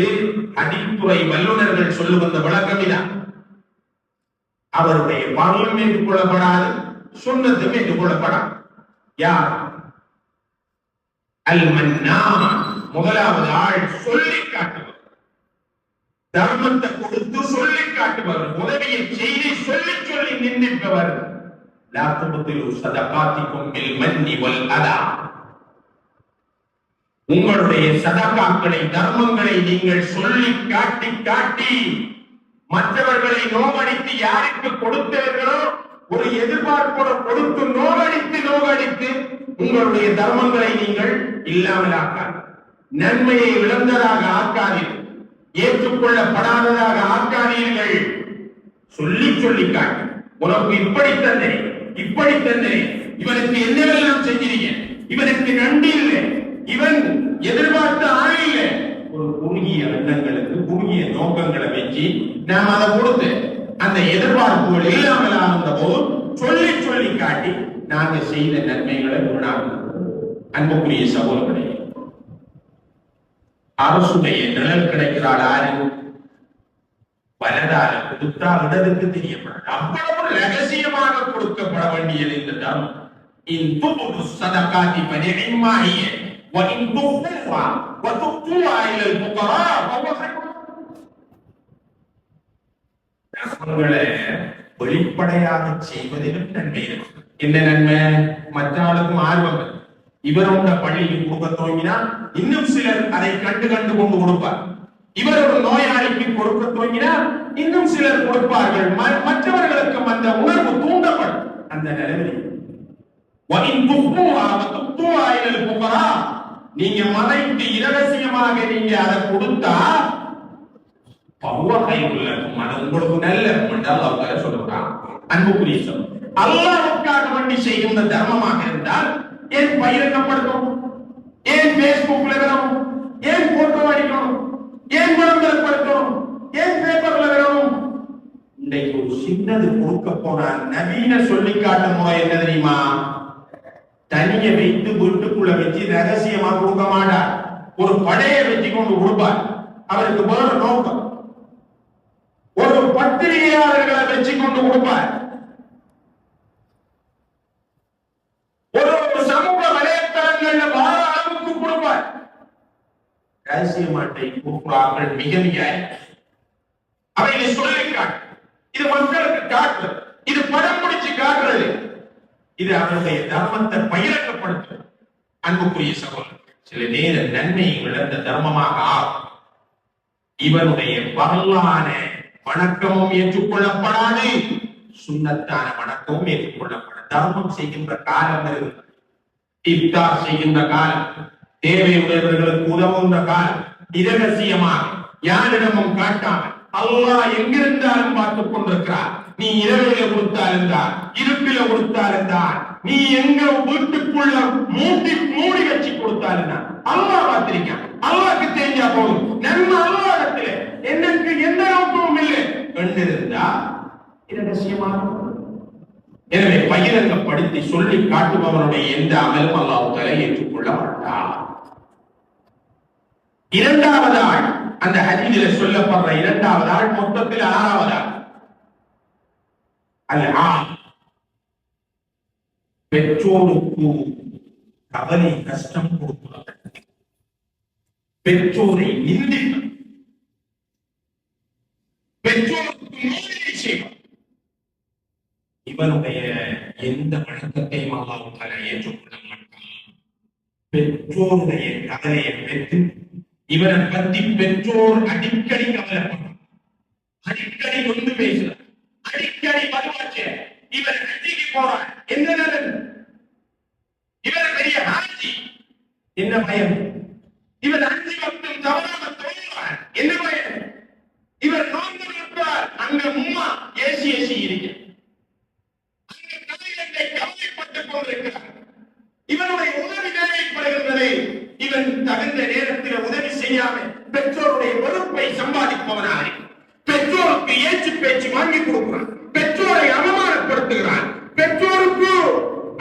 ஹதீஸ்துறை வல்லுநர்கள் சொல்லுகின்ற விளக்கம் இதான். அவருடைய பரலும் ஏற்றுக்கொள்ளப்படாது, சுன்னத்தும் ஏற்றுக்கொள்ளப்படாது. யார்? அல் மன்னான். முதலாவது ஆள் சொல்லி காட்டுவர், தர்மத்தை கொடுத்து சொல்லி காட்டுவர், உதவியை செய்தி சொல்லி சொல்லி நின்றிப்பவர். லா துப்திலு ஸதகாத்திக்கும் பில் மன்னி வல் அதா. உங்களுடைய சதகாக்களை தர்மங்களை நீங்கள் சொல்லி காட்டி காட்டி மற்றவர்களை நோகடித்து யாருக்கு கொடுத்தீர்களோ ஒரு எதிர்பார்ப்போடு கொடுத்து நோகடித்து உங்களுடைய தர்மங்களை நீங்கள் இல்லாமல் ஆக்காது, நன்மையை இழந்ததாக ஆக்காதீர்கள், ஏற்றுக்கொள்ளப்படாததாக ஆக்காதீர்கள். சொல்லி சொல்லி காட்டி உனக்கு இப்படி தந்தேன், இவனுக்கு என்னவெல்லாம் செஞ்சீங்க, இவனுக்கு நன்றி இல்லை, இவன் எதிர்பார்த்த ஆள் இல்லை, ஒரு குறுகிய எண்ணங்களுக்கு குறுகிய நோக்கங்களை வச்சு நாம் அதை கொடுத்து அந்த எதிர்பார்ப்புகள் இல்லாமல் ஆனந்த போது சொல்லி சொல்லி காட்டி நாங்க செய்த நன்மைகளை உணர்ந்து. அன்புக்குரிய சகோதரர்களே, அரசுடைய நிழல் கிடைக்கிறாள் ஆறு வலதால கொடுத்தா இடதுக்கு தெரியப்படாது. அவ்வளவு ரகசியமாக கொடுக்கப்பட வேண்டியது இந்த தர்மம். இன்துபுது ஸதகாத்தி ஃபனிஇம்மாஹிய வ இன் துஃபுஹா வ துஃபுஹா இலல் ஃபுகரா ஃபஹுவ கைரும். தர்மங்களை வெளிப்படையாக செய்வதிலும் நன்மை இருக்கு. என்ன நன்மை? மற்றாளுக்கும் ஆர்வம். இவரோட பள்ளியில் கொடுக்க துவங்கினா இன்னும் சிலர் அதை கண்டு கொண்டு கொடுப்பார். இவர் ஒரு நோயாளிக்கு கொடுக்க துவங்கினா இன்னும் சிலர் கொடுப்பார்கள். மற்றவர்களுக்கும் அந்த உணர்வு தூண்டப்படும். அந்த நிலையில் நீங்க மறைத்து இரகசியமாக நீங்க அதை கொடுத்தா அது உங்களுக்கு நல்ல என்றால் சொல்றான். அன்புக்குரிய அல்லாஹ்வுக்காக வேண்டி செய்கின்ற தர்மமாக இருந்தால் ஏன் பகிரங்கப்படுத்தணும், ஏன் பேஸ்புக்ல வரணும், ஏன் போட்டோ அடிக்கணும், ஏன் விளம்பரப்படுத்தணும், ஏன் பேப்பர்ல வரணும்? இன்றைக்கு ஒரு சின்னது கொடுக்க போனா நவீன சொல்லி காட்டும் முறை என்ன தெரியுமா? தனிய வைத்து வீட்டுக்குள்ள வச்சு ரகசியமா கொடுக்க மாட்டார், ஒரு படையை வச்சு கொண்டு கொடுப்பார். அவருக்கு வேற நோக்கம். ஒரு பத்திரிகையாளர்களை வச்சு கொண்டு கொடுப்பார். ஒரு சமூக வலைத்தளங்கள்ல வார அளவுக்கு கொடுப்பார். ரகசியமாட்டை கொடுக்கிறார்கள். மிக மிக அவைகளை சொல்லி காட்டு, இது மக்களுக்கு காட்டுறது, இது படம் முடிச்சு காட்டுறது, இது அவருடைய தர்மத்தை பகிரங்கப்படுத்தும். அன்புக்குரிய சகோதரர்கள், சில நேர நன்மையை இழந்த தர்மமாக ஆகும். இவனுடைய பரலான வணக்கமும் ஏற்றுக்கொள்ளப்படாது, சுன்னத்தான வணக்கமும் ஏற்றுக்கொள்ளப்படாது. தர்மம் செய்கின்ற காலம் இருக்கு, இஃப்தார் செய்கின்ற காலம், தேவையுடையவர்களுக்கு உதவுகின்ற காலம், இரகசியமாக யாரிடமும் காட்டாமல் அல்லாஹ் எங்கிருந்தாலும் பார்த்துக் கொண்டிருக்கிறார். நீ இரவில கொடுத்தாலும் தான், இருப்பில கொடுத்தாலும் தான், நீ எங்க வீட்டுக்குள்ள மூடி வச்சு கொடுத்தாலும் தான் அல்லாஹ் பார்த்திருக்கான். அல்லாஹ்க்கு தெரிஞ்சா போதும், நன்மை அல்லாஹ் இடத்துல, எனக்கு எந்த நோக்கமும் இல்லை என்றிருந்தா இரகசியமாக. எனவே பகிரங்கப்படுத்தி சொல்லி காட்டுபவனுடைய எந்த அமலும் அல்லாஹ் தஆலா ஏற்றுக்கொள்ள மாட்டார். இரண்டாவது ஆள் அந்த ஹதீஸிலே சொல்லப்படுற இரண்டாவது ஆள் மொத்தத்தில் ஆறாவது ஆள் அல்ல. பெற்றோருக்கு கவலை கஷ்டம் கொடுக்கிறது, பெற்றோரை நிந்திப்பது, பெற்றோருக்கு நோயை செய்வது, இவனுடைய எந்த வழக்கத்தையும் அல்லாஹ் தஆலா ஏற்றுக்கொள்ள மாட்டான். பெற்றோருடைய கவலையை பெற்று இவரை பற்றி பெற்றோர் அடிக்கடி கவலைப்படும், அடிக்கடி ஒன்று பேசுறார், அடிக்கடி மறுவாச்சு, இவர் ஹஜ்ஜிக்கு போறார், என்ன நடந்தது? இவர் பெரிய ஹாஜி, என்ன பயம்? இவர் 5 வக்தும் தவறாக தொழுகிறார், என்ன பயம்? இவர் நோன்பு நோற்றார், அங்க உம்மா ஏசி இருக்கு, அங்க தலையண்டை கவலைப்பட்டுக் கொண்டிருக்கிறார். இவனுடைய உதவி தேவைப்படுகின்றது. இவன் தகுந்த நேரத்தில் உதவி செய்யாமல் பெற்றோருடைய வெறுப்பை சம்பாதிப்பவனாக பெற்றோருக்கு ஏச்சு பேச்சு வாங்கி கொடுக்கிறான், பெற்றோரை அவமானப்படுத்துகிறான், பெற்றோருக்கு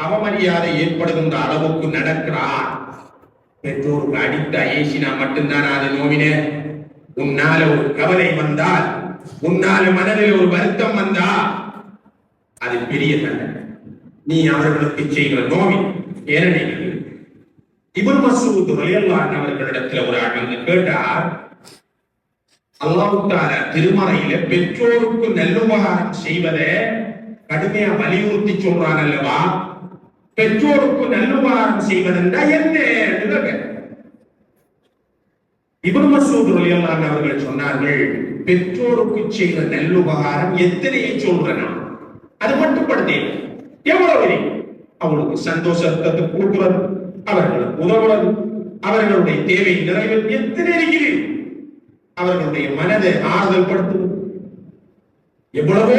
அவமரியாதை ஏற்படுகின்ற அளவுக்கு நடக்கிறார். பெற்றோருக்கு அடித்தா ஏசினா மட்டும்தான் அது நோவினே. உன்னால ஒரு கவலை வந்தால், உன்னால மனதில் ஒரு வருத்தம் வந்தா அது பெரிய தண்டனை. நீ அவர்களுக்கு செய்கிற நோவின் ஏனெனில் இப்னு மஸ்ஊத் ரலியல்லாஹு அன்ஹு அவர்களிடத்தில் ஒரு ஆள் வந்து கேட்டார், அல்லாஹ் தஆலா திருமறையில பெற்றோருக்கு நல்லுபகாரம் செய்வதை கடுமையா வலியுறுத்தி சொல்றான் அல்லவா? பெற்றோருக்கு நல்லுபகாரம் செய்வதென்றா என்ன? இப்னு மஸ்ஊத் ரலியல்லாஹு அன்ஹு அவர்கள் சொன்னார்கள், பெற்றோருக்கு செய்த நல்லுபகாரம் எத்தனையை சொல்றேன், அது மட்டுப்படுத்தேன். எவ்வளவு? அவங்களுக்கு சந்தோஷத்தை கொடுக்கிறது, அவர்களுக்கு உதவுறது, அவர்களுடைய தேவை நிறைவேற்ற எத்தனை இருக்கிறது, அவர்களுடைய மனதை ஆறுதல் படுத்துவது எவ்வளவோ.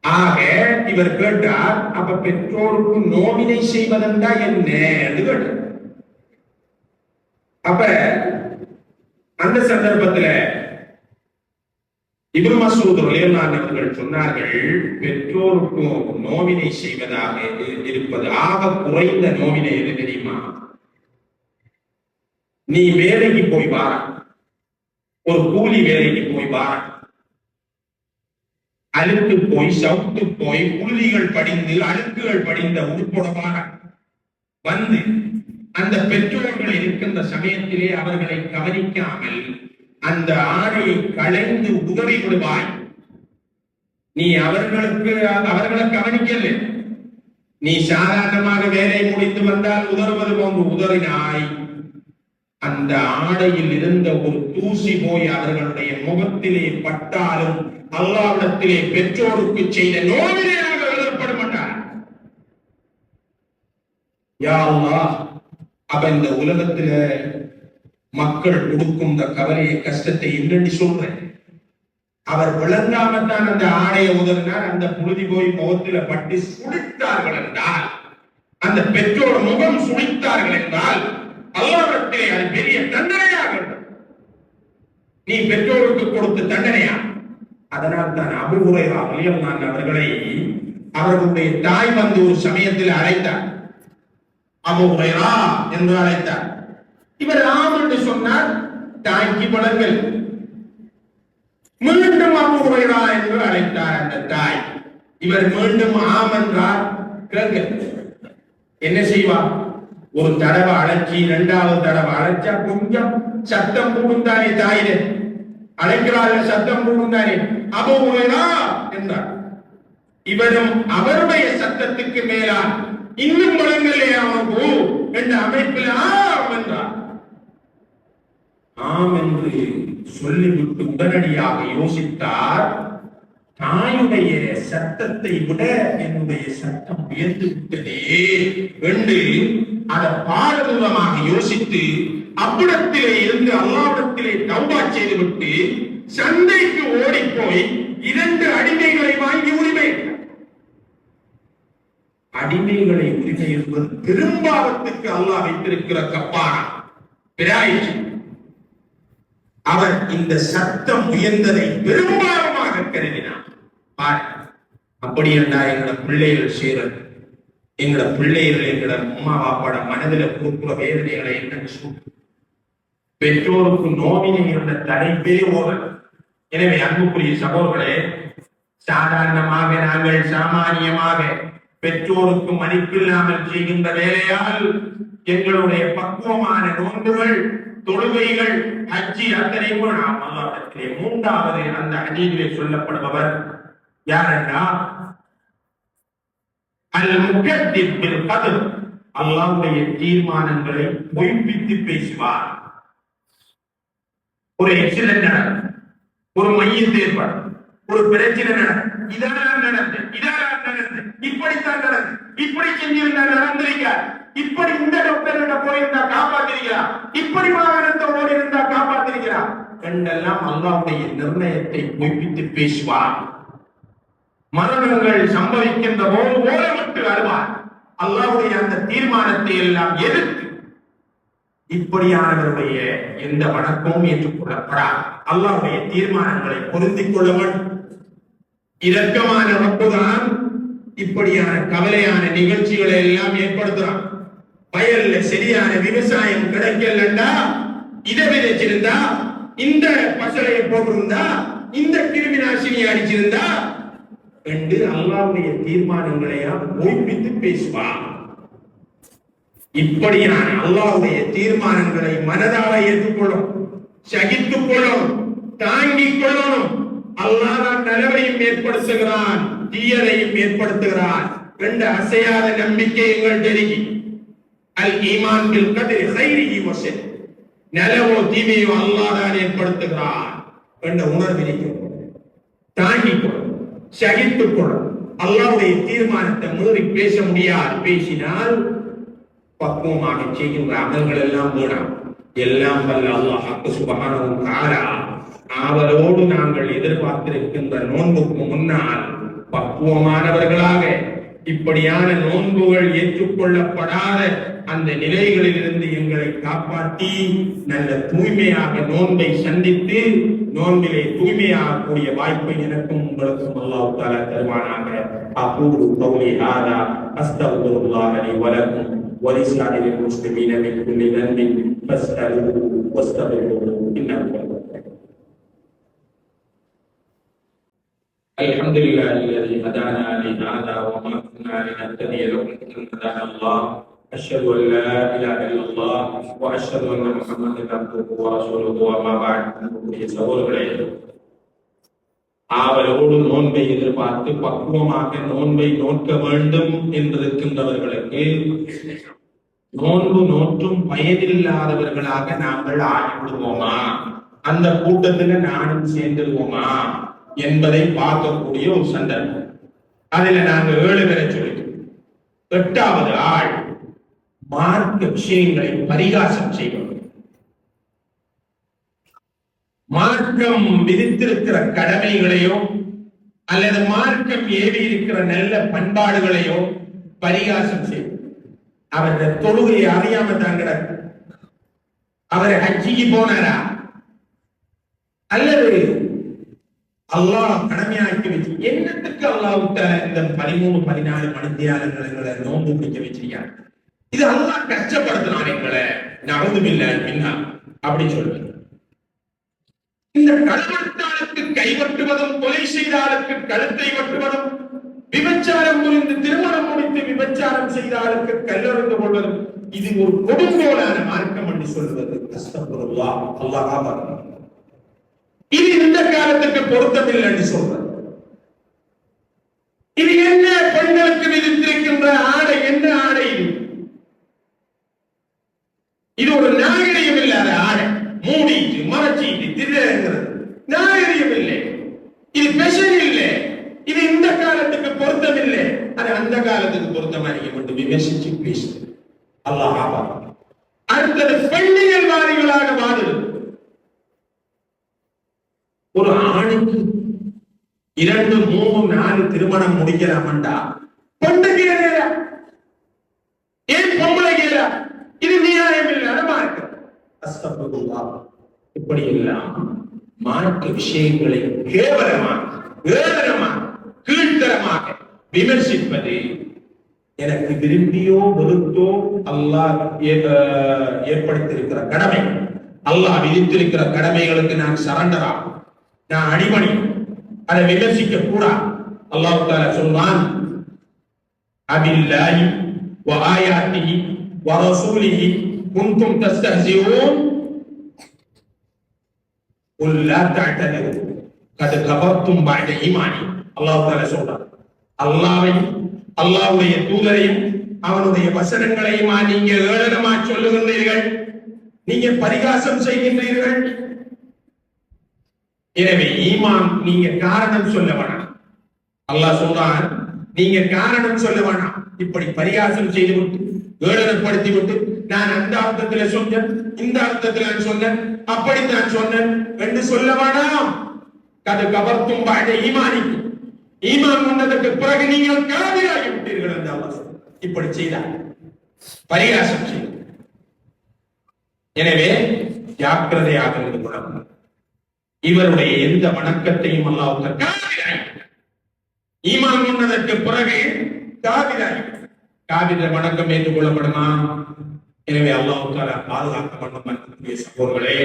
ஆக இவர் கேட்டார், அப்ப பெற்றோருக்கு நோவினை செய்வதென்றா என்ன என்று கேட்டார். அப்ப அந்த சந்தர்ப்பத்தில் இப்னு மஸ்ஊத் ரலியல்லாஹு அன்ஹு அவர்கள் சொன்னார்கள், பெற்றோருக்கு நோவினை செய்வதாக இருப்பது ஆக குறைந்த நோவினை எது தெரியுமா? நீ வேலைக்கு போய் வார, ஒரு கூலி வேலைக்கு போய் வார, அழுத்து போய் சவுத்து போய் புழுதிகள் படிந்து அழுக்குகள் படிந்த உட்புறமாக வந்து அந்த பெற்றோர்கள் இருக்கின்ற சமயத்திலே அவர்களை கவனிக்காமல் அந்த ஆடையை களைந்து உதவி விடுவாய். நீ அவர்களை கவனிக்கல, நீ சாதாரணமாக வேலை முடித்து வந்தால் உதறுவது போன்று உதறினாய், அந்த ஆடையில் இருந்த ஒரு தூசி போய் அவர்களுடைய முகத்திலே பட்டாலும் அல்லாஹ்விடத்திலே பெற்றோருக்கு செய்த நோவினையாக எழுதப்பட மாட்டார். யா அல்லாஹ், அப்ப இந்த உலகத்துல மக்கள் கொடுக்கும் இந்த கவலையை கஷ்டத்தை என்னென்னு சொல்றேன். அவர் விளங்காமத்தான் அந்த ஆடையை உதறினார், அந்த புழுதி போய் முகத்துல பட்டு சுழித்தார்கள் என்றால், அந்த பெற்றோர் முகம் சுழித்தார்கள் என்றால் அல்லாஹ்விடத்திலே அது பெரிய தண்டனையாக இருக்கும். நீ பெற்றோருக்கு கொடுத்த தண்டனையா? அதனால் தான் அபூ ஹுரைரா ரலியல்லாஹு அன்ஹு அவர்களை அவர்களுடைய தாய் வந்து ஒரு சமயத்தில் அழைத்தார். அபூ ஹுரைரா என்று அழைத்தார். இவர் ஆம் என்று சொன்னார். தாய்க்கு பலங்கள். மீண்டும் அபூ ஹுரைரா என்று அழைத்தார் அந்த தாய். இவர் மீண்டும் ஆம் என்றார். கேட்க என்ன செய்வார்? ஒரு தடவை அழைச்சி, இரண்டாவது தடவை அழைச்சா கொஞ்சம் சத்தம் கூடுந்தானே, தாயிலே அழைக்கிறார்கள், சத்தம் கூடுந்தானே. அபூ ஹுரைரா என்றார். இவரும் அவருடைய சத்தத்துக்கு மேலால் இன்னும் வழங்கலையா அவனுக்கு என்ற அமைப்பில் ஆம் என்றார். ஆம் என்று சொல்லிவிட்டு உடனடியாக யோசித்தார், தாயுடைய சத்தத்தை விட என்னுடைய சத்தம் உயர்ந்து விட்டதே என்று அதை பாரதூரமாக யோசித்து அவ்விடத்திலே இருந்து அல்லாஹ்விடத்திலே தௌபா செய்துவிட்டு சந்தைக்கு ஓடி போய் 2 அடிமைகளை வாங்கி உரிமை. அடிமைகளை உரிமை என்பது பெரும்பாவத்துக்கு அல்லாஹ் வைத்திருக்கிற கப்பாரா பிராயிற்று. அவர் இந்த சத்தம் உயர்ந்ததை பெரும்பாவமாக கருதினார். அப்படி என்றால் எங்களோட பிள்ளைகள் செய்யறது, எங்களோட பிள்ளைகள் எங்களோட அம்மா பாப்பாட மனதில் கொடுக்கிற வேதனைகளை என்னன்னு சொல்லு. பெற்றோருக்கு நோவினை என்ற தலைப்பே ஓவர். எனவே அன்புக்குரிய சகோதரர்களே, சாதாரணமாக நாங்கள் சாமானியமாக பெற்றோருக்கு மதிப்பில்லாமல் செய்கின்ற வேலையால் எங்களுடைய பக்குவமான நோன்புகள், தொழுகைகள், ஹஜ்ஜி அத்தனையும் நாம் அல்லாஹ்விடத்திலே மூன்றாவது அந்த ஹதீஸிலே சொல்லப்படுபவர் யாரென்றா அல் முகத்திப் பில் கத்ர், அல்லாஹ்வுடைய தீர்மானங்களை பொய்ப்பித்து பேசுவார். ஒரு ஆக்சிடென்ட் நடக்கும், ஒரு மையத்தை ஏற்படும், ஒரு பிரச்சனை நடக்கும், இதெல்லாம் நடந்து இப்படித்தான் நடந்து, இப்படி செஞ்சிருந்தா நடந்திருக்கார், இப்படி இந்த டாக்டர் போயிருந்தா காப்பாத்திருக்கிறார், இப்படி வாகனத்தை ஓடி இருந்தா காப்பாத்திருக்கிறார் என்றெல்லாம் அல்லாஹ்வுடைய நிர்ணயத்தை பொய்ப்பித்து பேசுவார். மரணங்கள் சம்பவிக்கின்ற போது ஓரமிட்டு அழுவார். அல்லாஹ்வுடைய அந்த தீர்மானத்தை எல்லாம் எதிர்த்து இப்படியானவருடைய எந்த வணக்கமும் ஏற்றுக்கொள்ளப்படாது. அல்லாஹ்வுடைய தீர்மானங்களை பொருந்திக் கொள்ள வேண்டும். இரக்கமான ரப்புதான் இப்படியான கவலையான நிகழ்ச்சிகளை எல்லாம் ஏற்படுத்துறான். வயல்ல சரியான விவசாயம் கிடைக்கலண்டா இதை விதைச்சிருந்தா, இந்த பசலையை போட்டிருந்தா, இந்த கிருமி நாசினி அடிச்சிருந்தா என்று அல்லாஹ்வுடைய தீர்மானங்களையா பொய்ப்பித்து பேசுவான். இப்படியான அல்லாஹ்வுடைய தீர்மானங்களை மனதால ஏற்றுக்கொள்ளும், சகித்துக் கொள்ளும், தாங்கிக் கொள்ளணும். அல்லாஹ் தான் நலவையும் ஏற்படுத்துகிறான், தீயதையும் ஏற்படுத்துகிறான் என்ற அசையாத நம்பிக்கை எங்கள் தெரியும். அல் ஈமான் பில் கத்ரி கைரிஹி வ ஷர், நலவோ தீமையோ அல்லாஹ் தான் ஏற்படுத்துகிறான் என்ற உணர்வு தாங்கிக் கொள்ளும், சகித்துக் கொள்ளும். அல்லாஹ்வுடைய தீர்மானத்தை மீறி பேச முடியாது. பேசினால் பக்குவமாக செய்கின்ற அமல்கள் எல்லாம் வீணாம். எல்லாம் வல்ல அல்லாஹ் சுப்ஹானஹு வ தஆலா அவரோடு நாங்கள் எதிர்பார்த்திருக்கின்ற நோன்புக்கு முன்னால் பக்குவமானவர்களாக இப்படியான நோன்புகள் ஏற்றுக்கொள்ளப்படாத அந்த நிலைகளில் இருந்து எங்களை காப்பாற்றி நல்ல தூய்மையாக நோன்பை சந்தித்து நோன்பிலே தூய்மையாகக்கூடிய வாய்ப்பை எனக்கும் உங்களுக்கும் அல்லாஹ் தஆலா தருவானாக. அகூலு கௌலி ஹாதா அஸ்தக்ஃபிருல்லாஹ லி வ லக்கும் வ லிஸாயிரில் முஸ்லிமீன மின் குல்லி தன்பின் ஃபஸ்தக்ஃபிருஹு வஸ்தக்ஃபிருஹு இன்னஹு الحمد لله الذي هدانا لهذا وما كنا لنهتدي لولا ان هدانا الله. اشهد ان لا اله الا الله واشهد ان محمدا عبده ورسوله. وما بعد. சகோதரர்களே, ஆவலோடு நோன்பை எதிர்பார்த்து பக்குவமாக நோன்பை நோக்க வேண்டும் என்றிருக்கின்றவர்களுக்கு நோன்பு நோற்றும் பயனில்லாதவர்களாக நாங்கள் ஆகிவிடுவோமா, அந்த கூட்டத்தில் நானும் சேர்ந்துடுவோமா என்பதை பார்க்கக்கூடிய ஒரு சந்தர்ப்பம். அதுல நாங்க 7 பேரை சொல்லிட்டோம். 8வது ஆள் மார்க்க விஷயங்களை பரிகாசம் செய்வது, மார்க்கம் விதித்திருக்கிற கடமைகளையோ அல்லது மார்க்கம் ஏவி இருக்கிற நல்ல பண்பாடுகளையோ பரிகாசம் செய்வது. அவருடைய தொழுகையை அறியாம தான் கிடக்கு. அவர் ஹஜ்ஜிக்கு போனாரா அல்லது அல்லாஹ் கடமையாக்கி வச்சு என்னத்துக்கு அல்லாஹ் இந்த 13-14 மணித்தியாலங்களை நோன்பு பிடிக்க வச்சிருக்காங்க? இது அல்லாஹ் கஷ்டப்படுத்தினான் எங்களை, நஅூதுபில்லாஹி மின்ஹா அப்படி சொல்லுங்க. இந்த களவெடுத்தாளுக்கு கைவட்டுவதும், கொலை செய்தாளுக்கு கழுத்தை வெட்டுவதும், விபச்சாரம் புரிந்து திருமணம் முடித்து விபச்சாரம் செய்தாளுக்கு கல்லறிந்து கொள்வதும், இது ஒரு கொடுங்கோலான மார்க்கம் என்று சொல்வது அஸ்தக்ஃபிருல்லாஹ், அல்லாஹ் இது இந்த காலத்துக்கு பொருத்தமில்லை சொல்றது. இது என்ன பெண்களுக்கு விதித்திருக்கின்ற ஆடை? என்ன ஆடை இது? இது ஒரு நாகரிகம் இல்லாத ஆடை. மூடிட்டு மறைச்சிட்டு திருங்கிறது நாகரிகம் இல்லை. இது பெஷன் இல்லை. இது இந்த காலத்துக்கு பொருத்தம் இல்லை. அது அந்த காலத்துக்கு பொருத்தமா நீங்க மட்டும் விமர்சிச்சு பேசு. அல்லாஹ் அடுத்தது பெண்ணியல் வாரிகளாக வாழுது. ஒரு ஆணுக்கு 2, 3, 4 திருமணம் முடிக்கலாம்டா, பொண்ணுக்கு ஏன் பொம்பளை கேளா? இது நியாயம் இல்லாத மார்க்கம். அஸ்தக்ஃபிருல்லாஹ். இப்படி எல்லாம் மார்க்க விஷயங்களை கேவலமாக, ஏளனமாக, கீழ்த்தரமாக விமர்சிப்பது எனக்கு விரும்பியோ வெறுத்தோ அல்லாஹ் ஏற்படுத்தியிருக்கிற கடமை. அல்லாஹ் விதித்திருக்கிற கடமைகளுக்கு நான் சரண்டரா, நான் அடிமணி, அதை விமர்சிக்க கூடாது. அல்லாஹ் தஆலா சொல்வான், அபில்லாஹி வ ஆயாத்திஹி வ ரசூலிஹி குன்தும் தஸ்தஹ்சிஊன் குல் லா தஅதது கத் கஃபர்தும் பஅத ஈமானி. அல்லாஹ் தஆலா சொல்றான், அல்லாஹ்வையும் அல்லாஹ்வுடைய தூதரையும் அவனுடைய வசனங்களையும் நீங்க ஏளனமா சொல்லுகின்றீர்கள், நீங்க பரிகாசம் செய்கின்றீர்கள். எனவே ஈமான் நீங்க காரணம் சொல்ல வேணாம். அல்லாஹ் சொல்றான், நீங்க காரணம் சொல்ல வேணாம். இப்படி பரிகாசம் செய்து விட்டு ஏளனப்படுத்தி விட்டு நான் அந்த அர்த்தத்துல சொன்னேன், இந்த அர்த்தத்துல சொன்னேன், அப்படித்தான் சொன்னேன் என்று சொல்ல வேணாம். கது கபர்த்தும் பாட ஈமானிக்கு, ஈமான் கொண்டதற்கு பிறகு நீங்கள் காவிராகி விட்டீர்கள் என்று அல்லாஹ் சொல்றான். இப்படி செய்தார், பரிகாசம் செய்தார். எனவே ஜாக்கிரதையாக இருந்து கொள்ளணும். இவருடைய எந்த வணக்கத்தையும் அல்லாஹ் காவிராகி, ஈமான் கொண்டதற்கு பிறகு காவிராகி, காவிர வணக்கம் ஏற்றுக்கொள்ளப்படுமா? எனவே அல்லாஹ் தஆலா பாதுகாக்க வேண்டும் அன்புக்குரிய சகோதரர்களே.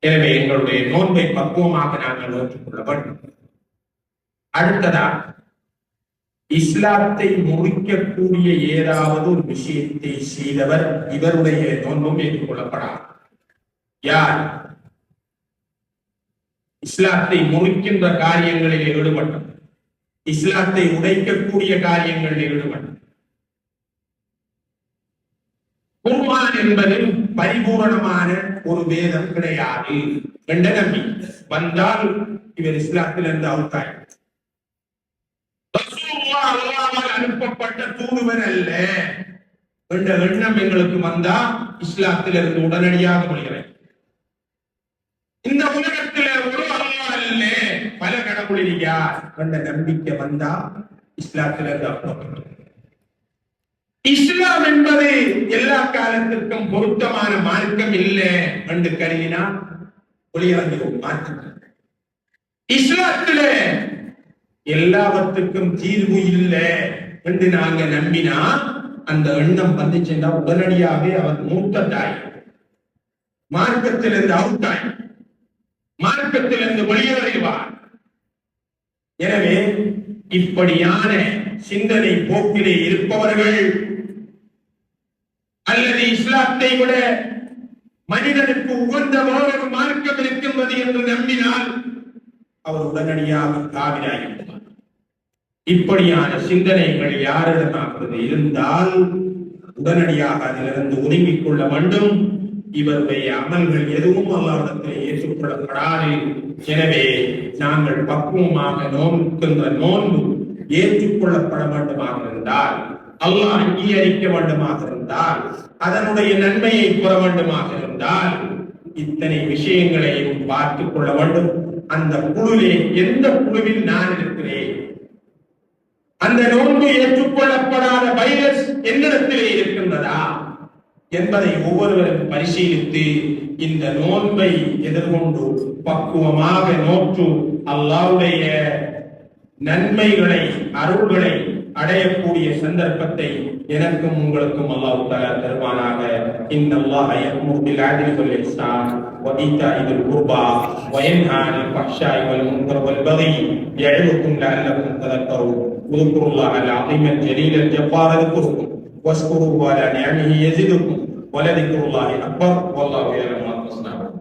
எனவே எங்களுடைய நோன்பை பக்குவமாக நாங்கள் ஏற்றுக்கொள்ள வேண்டும். அடுத்ததாக இஸ்லாத்தை முறிக்கக்கூடிய ஏதாவது ஒரு விஷயத்தை செய்தவர் இவருடைய நோன்பும் ஏற்றுக்கொள்ளப்படாது. யார் இஸ்லாத்தை முறிக்கின்ற காரியங்களில் ஈடுபட்டார், இஸ்லாத்தை உடைக்கக்கூடிய காரியங்களில் ஈடுபட்டார். குர்ஆன் என்பது பரிபூரணமான ஒரு வேதம் கிடையாது என்ற நம்பி வந்தால் இவர் இஸ்லாத்திலிருந்து அவுத்தாய். அல்லாஹ்வால் அனுப்பப்பட்ட தூதுவர் அல்ல என்ற எண்ணம் எங்களுக்கு வந்தா இஸ்லாத்திலிருந்து உடனடியாக முடிகிறேன். இந்த உலகத்தில் ஒரு அல்லாஹ் அல்ல, பல கடவுள் யார் என்ற நம்பிக்கை வந்தா இஸ்லாத்திலிருந்து அவுத்தாய். இஸ்லாம் என்பது எல்லா காலத்திற்கும் பொருத்தமான மார்க்கம் இல்லை என்று கருதினால் ஒளியரங்கும் மாற்றம். இஸ்லாத்திலே எல்லாவற்றுக்கும் தீர்வு இல்லை என்று நாங்க நம்பினா அந்த எண்ணம் வந்து சென்றா உடனடியாக அவர் மூர்த்தத்தாய், மார்க்கத்திலிருந்து அவுட்டாய், மார்க்கத்திலிருந்து வெளியேறுவார். எனவே இப்படியான சிந்தனை போக்கிலே இருப்பவர்கள் அல்லது இஸ்லாத்தை விட மனிதனுக்கு உகந்த வேறொரு மார்க்கம் இருக்கின்றது என்று நம்பினால் அவர் உடனடியாக காவிராகிவிட்டார். இப்படியான சிந்தனைகள் யாரிடமாக இருந்தால் உடனடியாக அதிலிருந்து ஒதுங்கிக் கொள்ள வேண்டும். இவருடைய அமல்கள் எதுவும் அல்லாஹ்விடத்தில் ஏற்றுக்கொள்ளப்படாது. எனவே நாங்கள் பக்குவமாக நோக்கின்ற நோன்பு ஏற்றுக்கொள்ளப்பட வேண்டுமாக இருந்தால், அல்லாஹ் அங்கீகரிக்க வேண்டுமாக இருந்தால், அதனுடைய நன்மையை பெற வேண்டுமாக இருந்தால் இத்தனை விஷயங்களையும் பார்த்துக் கொள்ள வேண்டும். அந்த குழுவிலே எந்த குழுவில் நான் இருக்கிறேன், அந்த நோன்பு ஏற்றுக்கொள்ளப்படாத வைரஸ் என்னிடத்திலே இருக்கின்றதா என்பதை ஒவ்வொருவரும் பரிசீலித்து இந்த நோன்பை எதிர்கொண்டு பக்குவமாக நோற்று அல்லாஹ்வுடைய நன்மைகளை அருள்களை அடையக்கூடிய சந்தர்ப்பத்தை எனக்கும் உங்களுக்கும் அல்லாஹ் தஆலா தருவானாக. இன்னல்லாஹ யஅமுரு பில் அத்லி வல் இஹ்சான் வ ஈதாஇ தில் குர்பா வ யன்ஹா அனில் ஃபஹ்ஷாஇ வல் முன்கர் வல் பகி யஇதுக்கும் லஅல்லக்கும் ததக்கரூன். உذ்குருல்லாஹல் அஸீமல் ஜலீலல் ஜப்பார் அஸ்குருக்கும் வஸ்குருஹு அலா நிஅமிஹி யஸிதுக்கும் வ லதிக்ருல்லாஹி அக்பர் வல்லாஹு யஅலமு மா தஸ்னஊன்.